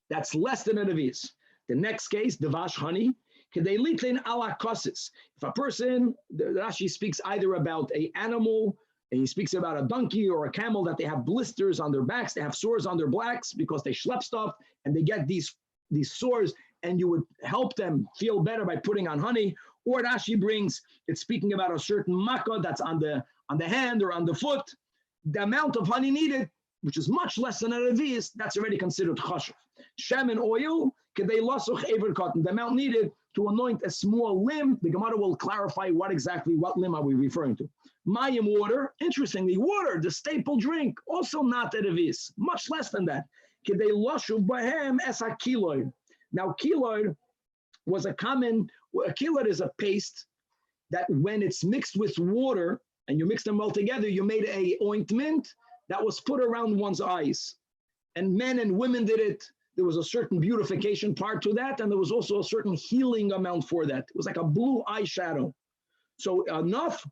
That's less than a revi'is. The next case, Devash honey, Kedelitlin ala kosis. If a person, Rashi speaks either about an animal, and he speaks about a donkey or a camel, that they have blisters on their backs, they have sores on their backs because they schlep stuff, and they get these sores, and you would help them feel better by putting on honey. Or Rashi brings, it's speaking about a certain makkah that's on the hand or on the foot. The amount of honey needed, which is much less than a revi'is, that's already considered chashuv. Shem and oil, kedei lasuch ever cotton, the amount needed to anoint a small limb. The Gemara will clarify what limb are we referring to. Mayim, water, interestingly, water, the staple drink, also not a revi'is, much less than that. Kedei lashuv bahem es hakiloid. Now, kiloid was a kiloid is a paste that when it's mixed with water and you mix them all together, you made a ointment that was put around one's eyes. And men and women did it. There was a certain beautification part to that, and there was also a certain healing amount for that. It was like a blue eyeshadow. So enough,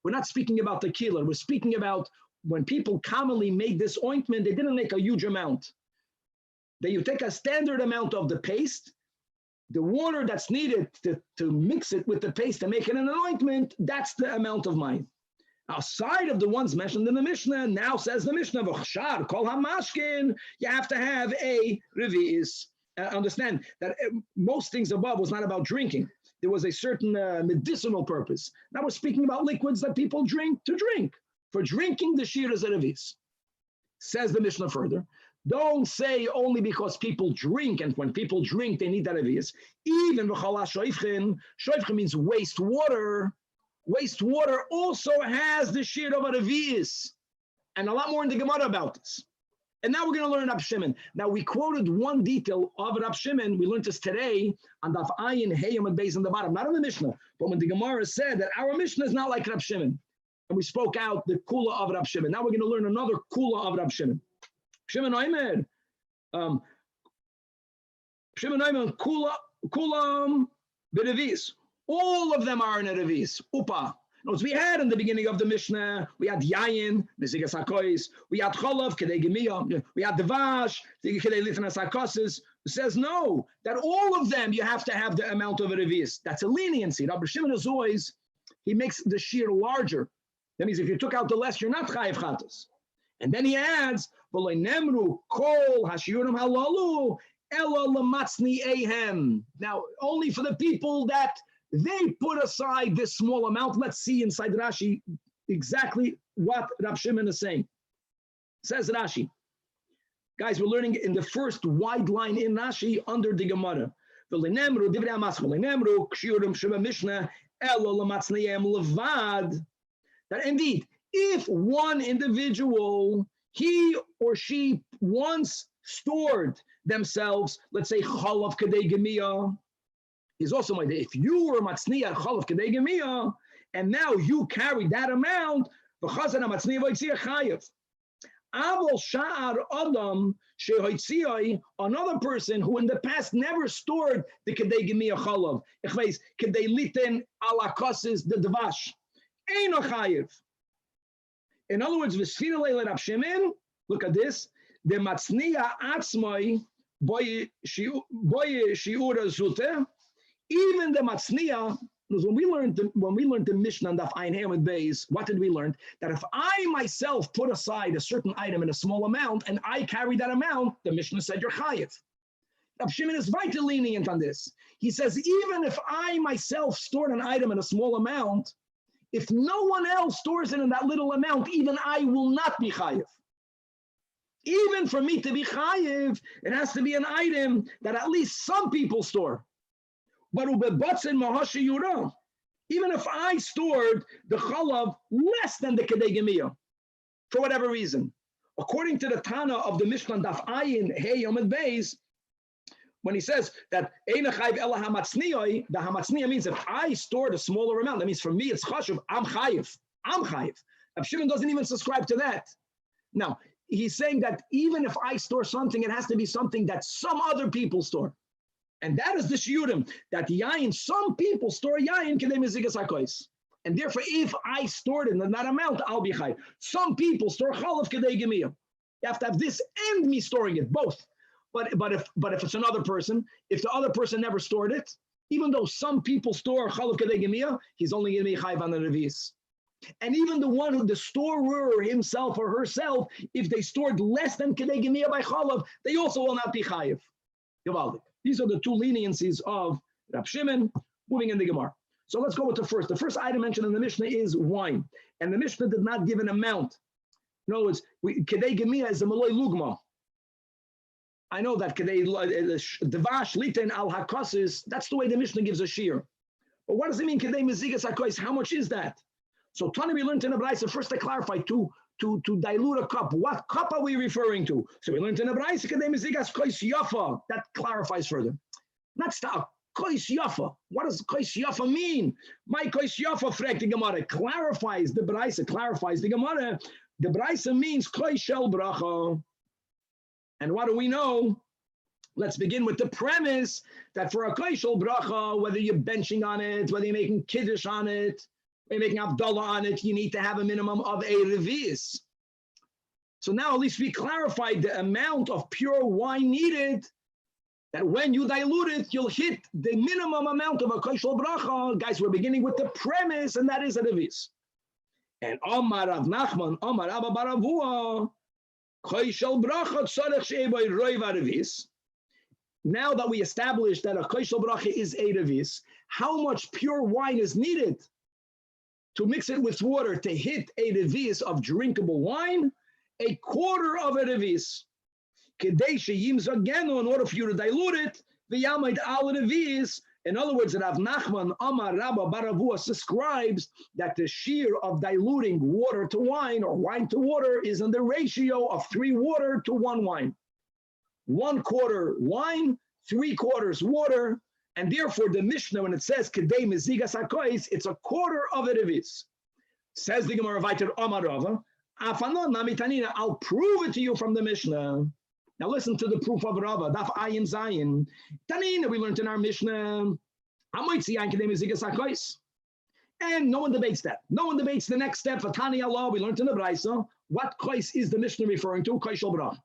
we're not speaking about the kiloid. We're speaking about when people commonly made this ointment, they didn't make a huge amount. That you take a standard amount of the paste, the water that's needed to mix it with the paste to make it an ointment, that's the amount of mine. Outside of the ones mentioned in the Mishnah, now says the Mishnah, V'chshar kol hamashkin, you have to have a revi'is. Understand that most things above was not about drinking. There was a certain medicinal purpose. Now we're speaking about liquids that people drink to drink. For drinking, the shiur is a revi'is. Says the Mishnah further. Don't say only because people drink, and when people drink, they need that avias. Even v'chala shoifchen, shoifchen means wastewater. Wastewater also has the shiur of avias, and a lot more in the Gemara about this. And now we're going to learn Rab Shimon. Now we quoted one detail of Rab Shimon. We learned this today on Daf Ayin Heyam and Beis on the bottom, not in the Mishnah, but when the Gemara said that our Mishnah is not like Rab Shimon, and we spoke out the kula of Rab Shimon. Now we're going to learn another kula of Rab Shimon. Shimon Oimer, kulam b'revis. All of them are in a revis. Upa. Notice we had in the beginning of the Mishnah, we had yayin, mezigas hakois, we had cholav, kedei gemiyah, we had devash, kedei litnas hakosis. It says no, that all of them you have to have the amount of a revis. That's a leniency. Rabbi Shimon is always, he makes the shiur larger. That means if you took out the less, you're not chayiv chatos. And then he adds, now, only for the people that they put aside this small amount. Let's see inside Rashi exactly what Rab Shimon is saying. Says Rashi. Guys, we're learning in the first wide line in Rashi under the Gemara. That indeed, if one individual, he or she once stored themselves, let's say chalav kedei gemiyah, is also my day. If you were matzniya chalav kedei gemiyah, and now you carry that amount, v'chazan matzniya v'yitziyah chayev. Avol sha'ar adam shehoitziyah, another person who in the past never stored the kedei gemiyah chalav, ichveis kedei liten ala kosis the devash, eino chayev. In other words, v'sfira leila Rab Shimon, look at this, the matzniya atzmai boy shiur zute, even the matzniya. When we learned the Mishnah and Daf Ayin Heyam and Beis, what did we learn? That if I myself put aside a certain item in a small amount and I carry that amount, the Mishnah said you're chayiv. Rab Shimon is vitally lenient on this. He says even if I myself stored an item in a small amount, if no one else stores it in that little amount, even I will not be chayiv. Even for me to be chayiv, it has to be an item that at least some people store. But even if I stored the chalav less than the kedei gemiyah, for whatever reason, according to the Tanach of the Mishnah Daf Ayin Heyam and Beis, when he says that Eina chayv ela hamatzniya, the hamatzniya means if I stored a smaller amount, that means for me it's chashuv, I'm chayiv. Rab Shimon doesn't even subscribe to that. Now, he's saying that even if I store something, it has to be something that some other people store. And that is the shiurim, that yayin, some people store yayin kedei mezigas hakois. And therefore, if I stored it in that amount, I'll be chayiv. Some people store chalav kedei gemiyah. You have to have this and me storing it, both. But if it's another person, if the other person never stored it, even though some people store chalav kedei gemiyah, he's only going to be chayiv on the revis. And even the one who, the storer himself or herself, if they stored less than kedei gemiyah by chalav, they also will not be chayiv. Givaldik. These are the two leniencies of Rab Shimon. Moving in the Gemara. So let's go with the first. The first item mentioned in the Mishnah is wine, and the Mishnah did not give an amount. In other words, kedei gemiyah is a maloi lugma. I know that kedei devash liten al hakosis. That's the way the Mishnah gives a shiur. But what does it mean kedei mezigas hakois? How much is that? So Tani, we learned in the Brayso first to clarify to dilute a cup. What cup are we referring to? So we learned in the Brayso kedei mezigas kois yafa. That clarifies further. Not stop. Kois yafa. What does kois yafa mean? My kois yafa fragt the Gemara clarifies the Brayso, clarifies the Gemara. The Brayso means kois shel bracha. And what do we know? Let's begin with the premise that for a kois shel bracha, whether you're benching on it, whether you're making kiddush on it, whether you're making avdallah on it, you need to have a minimum of a revis. So now at least we clarified the amount of pure wine needed, that when you dilute it, you'll hit the minimum amount of a kois shel bracha. Guys, we're beginning with the premise, and that is a revis. And Omar Rav Nachman, Omar Abba bar Avua, kois shel bracha tzarech she'ei bo roiv revis. Now that we established that a kois shel bracha is a revis, how much pure wine is needed to mix it with water to hit a revis of drinkable wine? a quarter of a revis. Kadesha yims again, in order for you to dilute it, the yamid al revis. In other words, Rav Nachman Amar Rabba Baravua describes that the shiur of diluting water to wine or wine to water is in the ratio of 3 water to 1 wine. 1/4 wine, 3/4 water, and therefore the Mishnah, when it says Kedei Mezigas HaKois, it's a quarter of it is. Says the Gemara Vayter Amar Rava, Afanon Namitanina, I'll prove it to you from the Mishnah. Now listen to the proof of Rava, Daf Ayin Zayin. Tanina, we learned in our Mishnah, Amoitzi Yain Kedei Mezigas HaKois. And no one debates that. No one debates the next step. Fatani Allah, we learned in the Braisa, what Kois is the Mishnah referring to? Kois Shel Brach.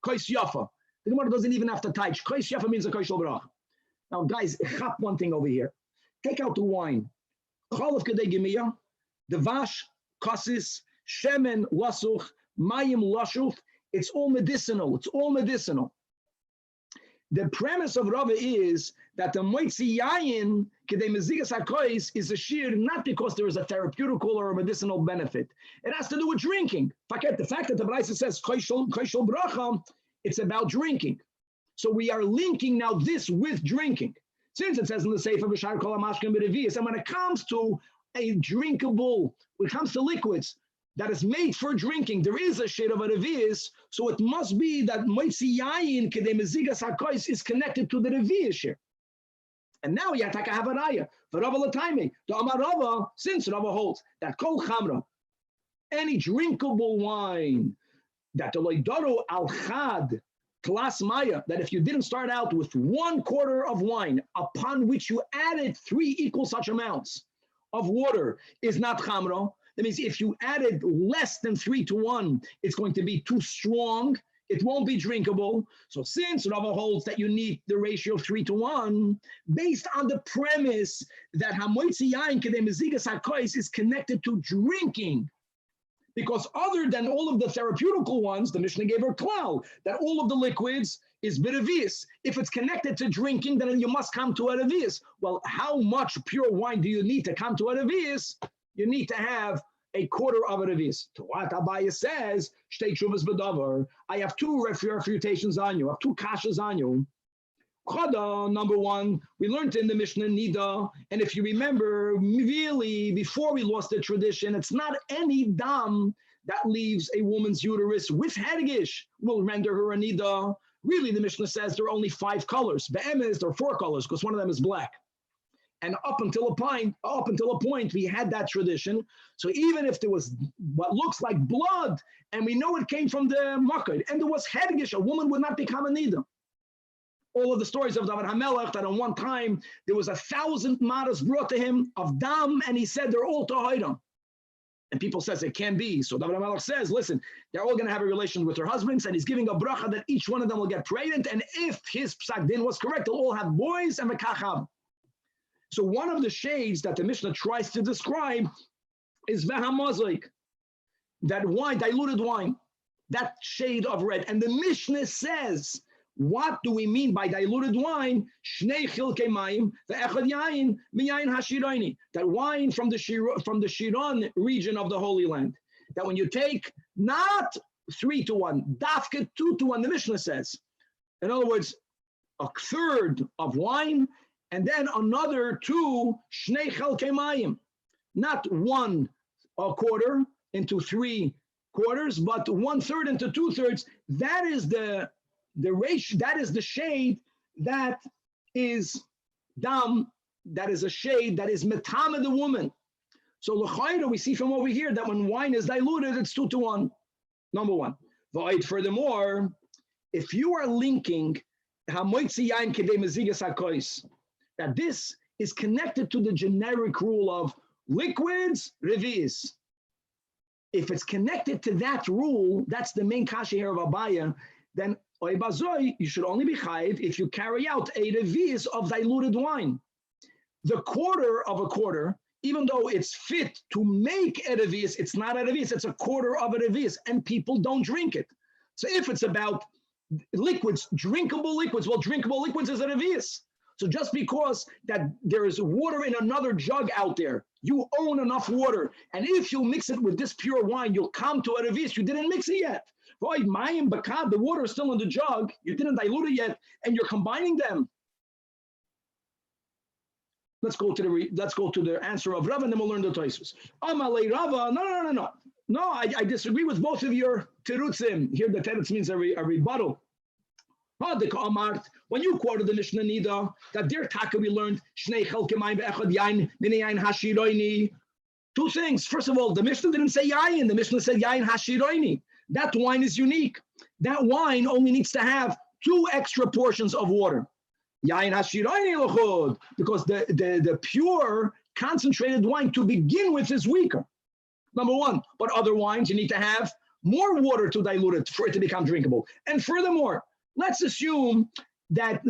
Kois Yafa. The Gemara doesn't even have to touch. Kois Yafa means a Kois Shel Brach. Now, guys, chop one thing over here. Take out the wine. Cholov Kedei Gemiyah, Devash, Kasis, Shemen, Lasuch, Mayim, Lashuch. It's all medicinal. It's all medicinal. The premise of Rava is that the Moitzi Yayin, Kedei Mezigas HaKois, is a shiur not because there is a therapeutical or a medicinal benefit. It has to do with drinking. Forget the fact that the Braisa says Kois Shel Bracha, it's about drinking. So we are linking now this with drinking. Since it says in the Sefer B'shar Kol HaMashkim B'Revius, and when it comes to a drinkable, when it comes to liquids that is made for drinking, there is a shade of a Revius, so it must be that Moitzi Yayin Kedei Mezigas HaKois is connected to the Revius here. And now Yataka have a raya. For Rava L'Taimei, the Amar Rava, since Rava holds that Kol Chamra, any drinkable wine, that the Loidaru Al Chad, Klas Maya, that if you didn't start out with 1/4 of wine, upon which you added 3 equal such amounts of water, is not chamra. That means if you added less than 3 to 1, it's going to be too strong. It won't be drinkable. So since Rava holds that you need the ratio of 3 to 1, based on the premise that Hamoitzi Yain Kedei Mezigas HaKois is connected to drinking, because other than all of the therapeutical ones, the Mishnah gave her klal, that all of the liquids is b'revius. If it's connected to drinking, then you must come to a revius. Well, how much pure wine do you need to come to a revius? You need to have a quarter of a revius. To what Abaye says, shtei tshuvas b'davar. I have 2 refutations on you. I have 2 kashas on you. Chada, number 1, we learned in the Mishnah Nida, and if you remember, really, before we lost the tradition, it's not any dam that leaves a woman's uterus with hergish will render her a Nida. Really, the Mishnah says there are only 5 colors. Be'emes, there are 4 colors, because one of them is black. And up until a point, we had that tradition. So even if there was what looks like blood, and we know it came from the makar, and there was hergish, a woman would not become a Nida. All of the stories of David HaMelech, that on one time there was 1,000 maras brought to him of dam, and he said they're all tahirim. And people says it can't be. So David HaMelech says, listen, they're all going to have a relation with their husbands, and he's giving a bracha that each one of them will get pregnant, and if his psak din was correct, they'll all have boys and mekachav. So one of the shades that the Mishnah tries to describe is vehamazoik, that wine, diluted wine, that shade of red. And the Mishnah says, what do we mean by diluted wine? Shnei chilkei mayim, ve'echad yain miyayin hashironi. That wine from the Shiron region of the Holy Land. That when you take not 3 to 1, dafke 2 to 1, the Mishnah says. In other words, 1/3 of wine, and then another 2 shnei chilkei mayim. Not 1/4 into 3 quarters, but 1/3 into 2/3. That is the ratio, that is the shade that is dam, that is a shade that is metama the woman. So l'chayra, we see from over here that when wine is diluted, it's 2 to 1. Number 1. Furthermore, if you are linking hamoitzi yain kedei mezigas hakois, that this is connected to the generic rule of liquids, revius. If it's connected to that rule, that's the main kasha here of Abaya, then you should only be chayiv if you carry out a revius of diluted wine. The 1/4 of a quarter, even though it's fit to make a revius, it's not a revius, it's a 1/4 of a revius, and people don't drink it. So if it's about liquids, drinkable liquids, well, drinkable liquids is a revius. So just because that there is water in another jug out there, you own enough water, and if you mix it with this pure wine, you'll come to a revius. You didn't mix it yet. The water is still in the jug. You didn't dilute it yet, and you're combining them. Let's go to the answer of Rava, and then we'll learn the Tosfos. Amalei Rava, no. I disagree with both of your terutzim. Here, the terutz means a rebuttal. When you quoted the Mishnah Nida, that their taka we learned shnei chelke mayim ve'echad yain minei yain hashiroini. Two things. First of all, the Mishnah didn't say yain. The Mishnah said yain hashiroini. That wine is unique. That wine only needs to have 2 extra portions of water. Yain hashiroini lochod, because the pure concentrated wine to begin with is weaker. Number one. But other wines you need to have more water to dilute it for it to become drinkable. And furthermore, let's assume that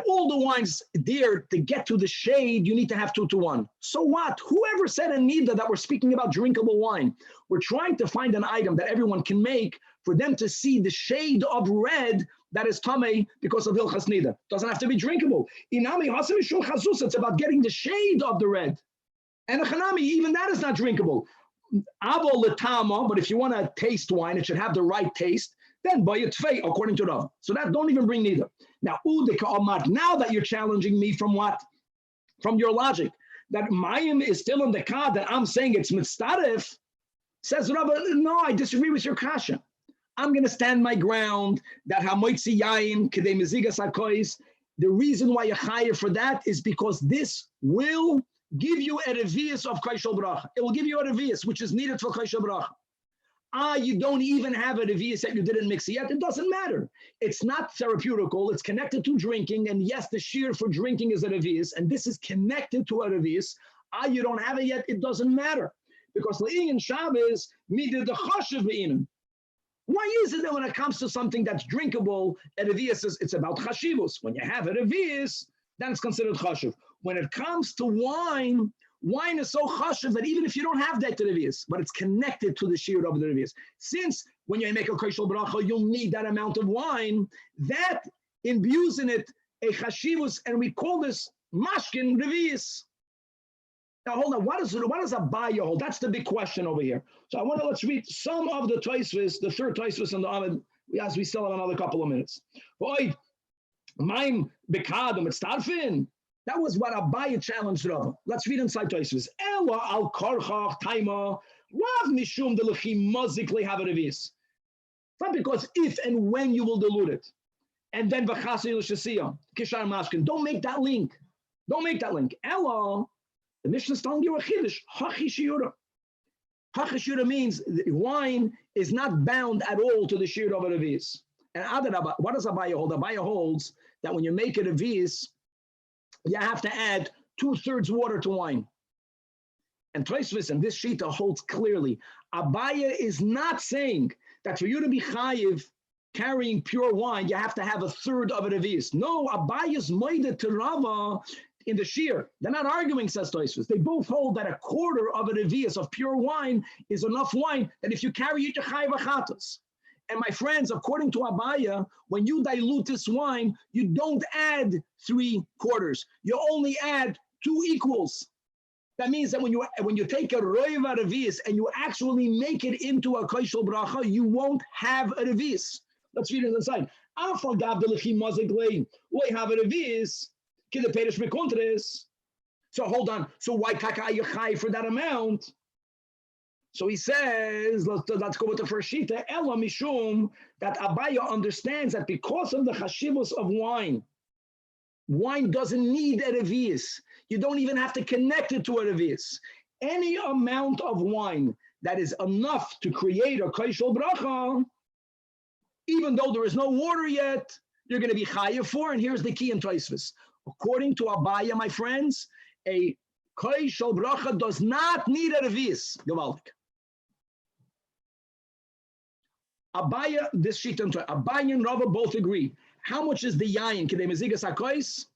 all the wines there to get to the shade, you need to have 2 to 1. So what? Whoever said in Nida that we're speaking about drinkable wine, we're trying to find an item that everyone can make for them to see the shade of red that is tamei because of Hilchas Nida. Doesn't have to be drinkable. Inami Hassan Mishum Chazus, it's about getting the shade of the red. And a chanami, even that is not drinkable. Avo letama, but if you want to taste wine, it should have the right taste. Then by tfei, according to Rav. So that don't even bring neither. Now, now that you're challenging me from what? From your logic, that mayim is still in the kad, that I'm saying it's mitzaref, says Rav, no, I disagree with your kasha. I'm going to stand my ground that hamoitzi yain kedei mezigas hakois. The reason why you're chayav for that is because this will give you a revius of kaishol bracha. It will give you a revius, which is needed for kaishol bracha. You don't even have a revius that you didn't mix it yet. It doesn't matter. It's not therapeutical. It's connected to drinking. And yes, the shiur for drinking is a revius, and this is connected to a revius. You don't have it yet. It doesn't matter. Because le'in Shabbos, midid the chashiv be'inim. Why is it that when it comes to something that's drinkable, a revius is, it's about chashivus. When you have a revius, then it's considered chashiv. When it comes to wine, wine is so chashiv that even if you don't have that revius, but it's connected to the shiur of the revius. Since when you make a kaishol bracha, you'll need that amount of wine, that imbues in it a chashivus, and we call this mashkin revius. Now hold on, what does Abaya hold? That's the big question over here. So let's read some of the Tosfos, the third Tosfos and the Amid, as we still have another couple of minutes. Maim bekadum etztarfin. That was what Abaya challenged Rav. Let's read inside Tosfos. Ela al karchach taima rav mishum delechi mazikli haverevis. Not because if and when you will dilute it, and then v'chasi l'shasiyah kishar mashkin. Don't make that link. Don't make that link. Ela. The Mishnah is telling you a chiddush, hachi shiur. Hachi shiur means wine is not bound at all to the shiur of a revius. And what does Abaya hold? Abaya holds that when you make a revius, you have to add 2/3 water to wine. And Tosfos and this shita holds clearly. Abaya is not saying that for you to be chayiv carrying pure wine, you have to have 1/3 of a revius. No, Abaya's moide to Rava in the shiur. They're not arguing, says Tosfos. They both hold that 1/4 of a revius of pure wine is enough wine that if you carry it, you're chayiv achatos. And my friends, according to Abaya, when you dilute this wine, you don't add 3/4. You only add 2 equals. That means that when you take a roiva revius and you actually make it into a kaishol bracha, you won't have a revius. Let's read it inside. Afal gab delechi maziglei loy have a revius. So hold on. So why taka are you chai for that amount? So he says, let's go with the first shita. Ela mishum, that Abaya understands that because of the chashivos of wine doesn't need a revius. You don't even have to connect it to a revius. Any amount of wine that is enough to create a kaishol bracha, even though there is no water yet, you're going to be chayav for. And here's the key in Tosfos. According to Abaya, my friends, a kaishol bracha does not need a revius. Gewaldik. Abaya, this sheet and Abaya and Rava both agree. How much is the yayin? Kedei mezigas hakois?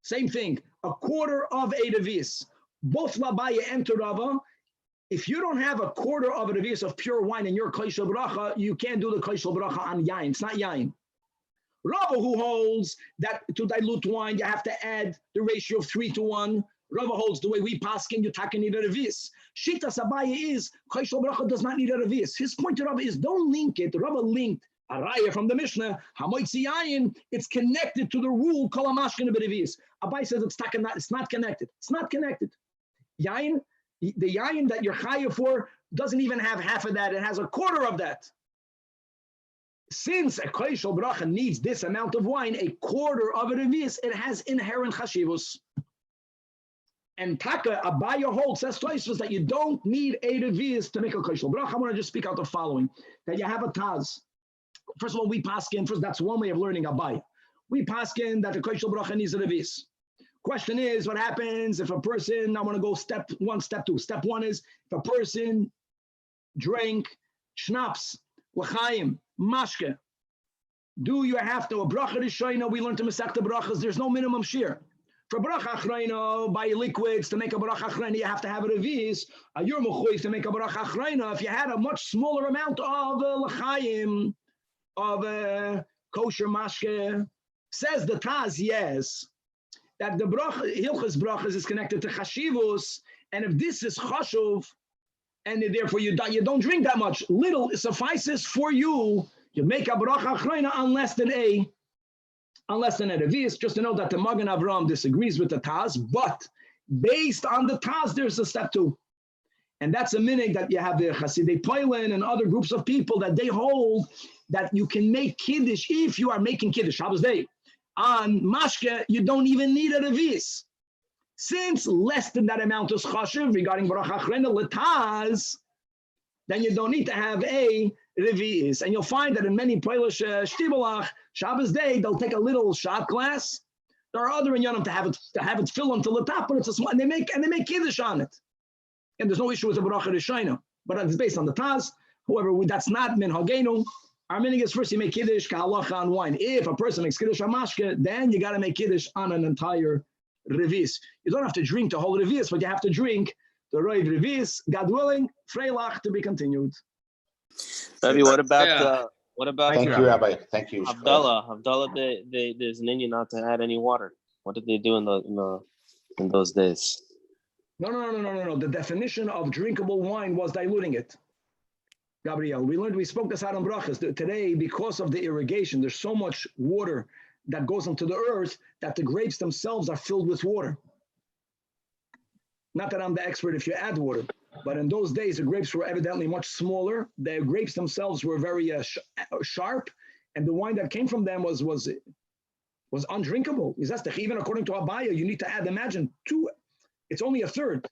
Same thing. 1/4 of a revius. Both Abaya and Rava. If you don't have 1/4 of a revius of pure wine in your kaishol bracha, you can't do the kaishol bracha on yayin. It's not yayin. Rava, who holds that to dilute wine, you have to add the ratio of 3 to 1. Rava holds the way we paskin, you taka need a revis. Shitas Abaye is Chayshol Bracha does not need a revis. His point to Rava is don't link it. Rava linked a raya from the Mishnah. Hamoitzi yayin. It's connected to the rule kol hamashkin b'revis. Abaye says it's not connected. It's not connected. Yayin, the yayin that you're chayav for doesn't even have half of that. It has a quarter of that. Since a Chayshol Bracha needs this amount of wine, a quarter of a revis, it has inherent chashivus. And Taka Abaya holds, says Tosfos, that you don't need a revis to make a Chayshol Bracha. I want to just speak out the following: that you have a taz. First of all, we paskin. First, that's one way of learning Abaya. We paskin that the Chayshol Bracha needs a revis. Question is, what happens if a person? I want to go step one, step two. Step one is if a person drank schnapps, l'chaim, mashke. Do you have to a bracha rishayna? We learned to Masechta Brachas. There's no minimum shiur. For bracha achrayna, by liquids to make a bracha achrayna, you have to have a revis. You're mechuyev to make a bracha achrayna. If you had a much smaller amount of l'chaim, of kosher mashke, says the Taz, yes, that the bracha, hilchas brachas is connected to chashivus, and if this is chashuv, and therefore you don't drink that much, little suffices for you. You make a bracha achrayna unless than a revis. Just to know that the Magen Avraham disagrees with the Taz, but based on the Taz, there's a step two. And that's a minhag that you have the Chasidei Poilin and other groups of people that they hold that you can make Kiddush if you are making Kiddush, Shabbos Day. On Mashke, you don't even need a revis. Since less than that amount is chashuv regarding Baruch Achrena L'Taz, then you don't need to have a revis. And you'll find that in many Polish shtibelach, Shabbos Day, they'll take a little shot glass. There are other inyanim to have it fill until the top, but it's a small, and they make Kiddush on it. And there's no issue with the Baruch Rishayna, but it's based on the Taz. However, that's not min hagenu. Our minhag is first you make Kiddush ka'halacha on wine. If a person makes Kiddush on mashke, then you got to make Kiddush on an entire revis. You don't have to drink the whole revis, but you have to drink the roiv revis. God willing, freilach to be continued. Rabbi, what about? Thank you, Rabbi. Thank you. Havdalah, there's an Indian not to add any water. What did they do in those days? No. The definition of drinkable wine was diluting it. Gabriel, we spoke this out on brachas. Today, because of the irrigation, there's so much water that goes into the earth that the grapes themselves are filled with water. Not that I'm the expert if you add water, but in those days, the grapes were evidently much smaller. The grapes themselves were very sharp, and the wine that came from them was undrinkable. Even according to Abaya, you need to add, imagine, it's only a third.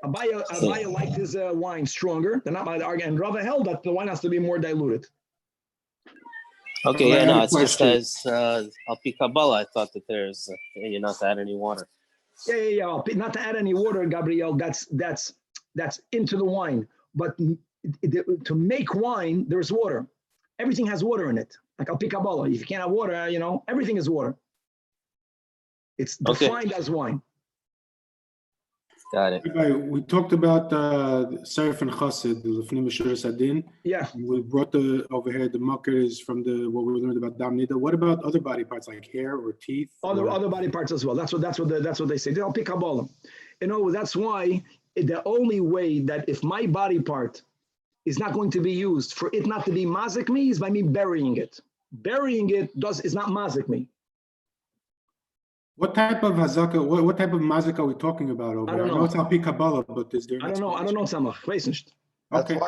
Abaya liked his wine stronger. They're not by the argument. And Rava held that the wine has to be more diluted. Okay, it just says Al-Pi Kabbalah. I thought that there's you're not to add any water. Yeah. Not to add any water, Gabriel. That's into the wine. But to make wine, there's water. Everything has water in it. Like Al-Pi Kabbalah. If you can't have water, everything is water. It's defined as wine. Got it. We talked about Sarif and Chassid, the Lefnim Meshur Sadin. Yeah. We brought over here the muckers from what we learned about Dam Nida. What about other body parts like hair or teeth? Other body parts as well. That's what they say. They'll pick Kabbalah. That's why the only way that if my body part is not going to be used for it not to be mazik me is by me burying it. Burying it is not mazik me. What type of hazaka? What type of mazik are we talking about over? I know it's Al-Pi Kabbalah, but is there? I don't know, Samach. Okay.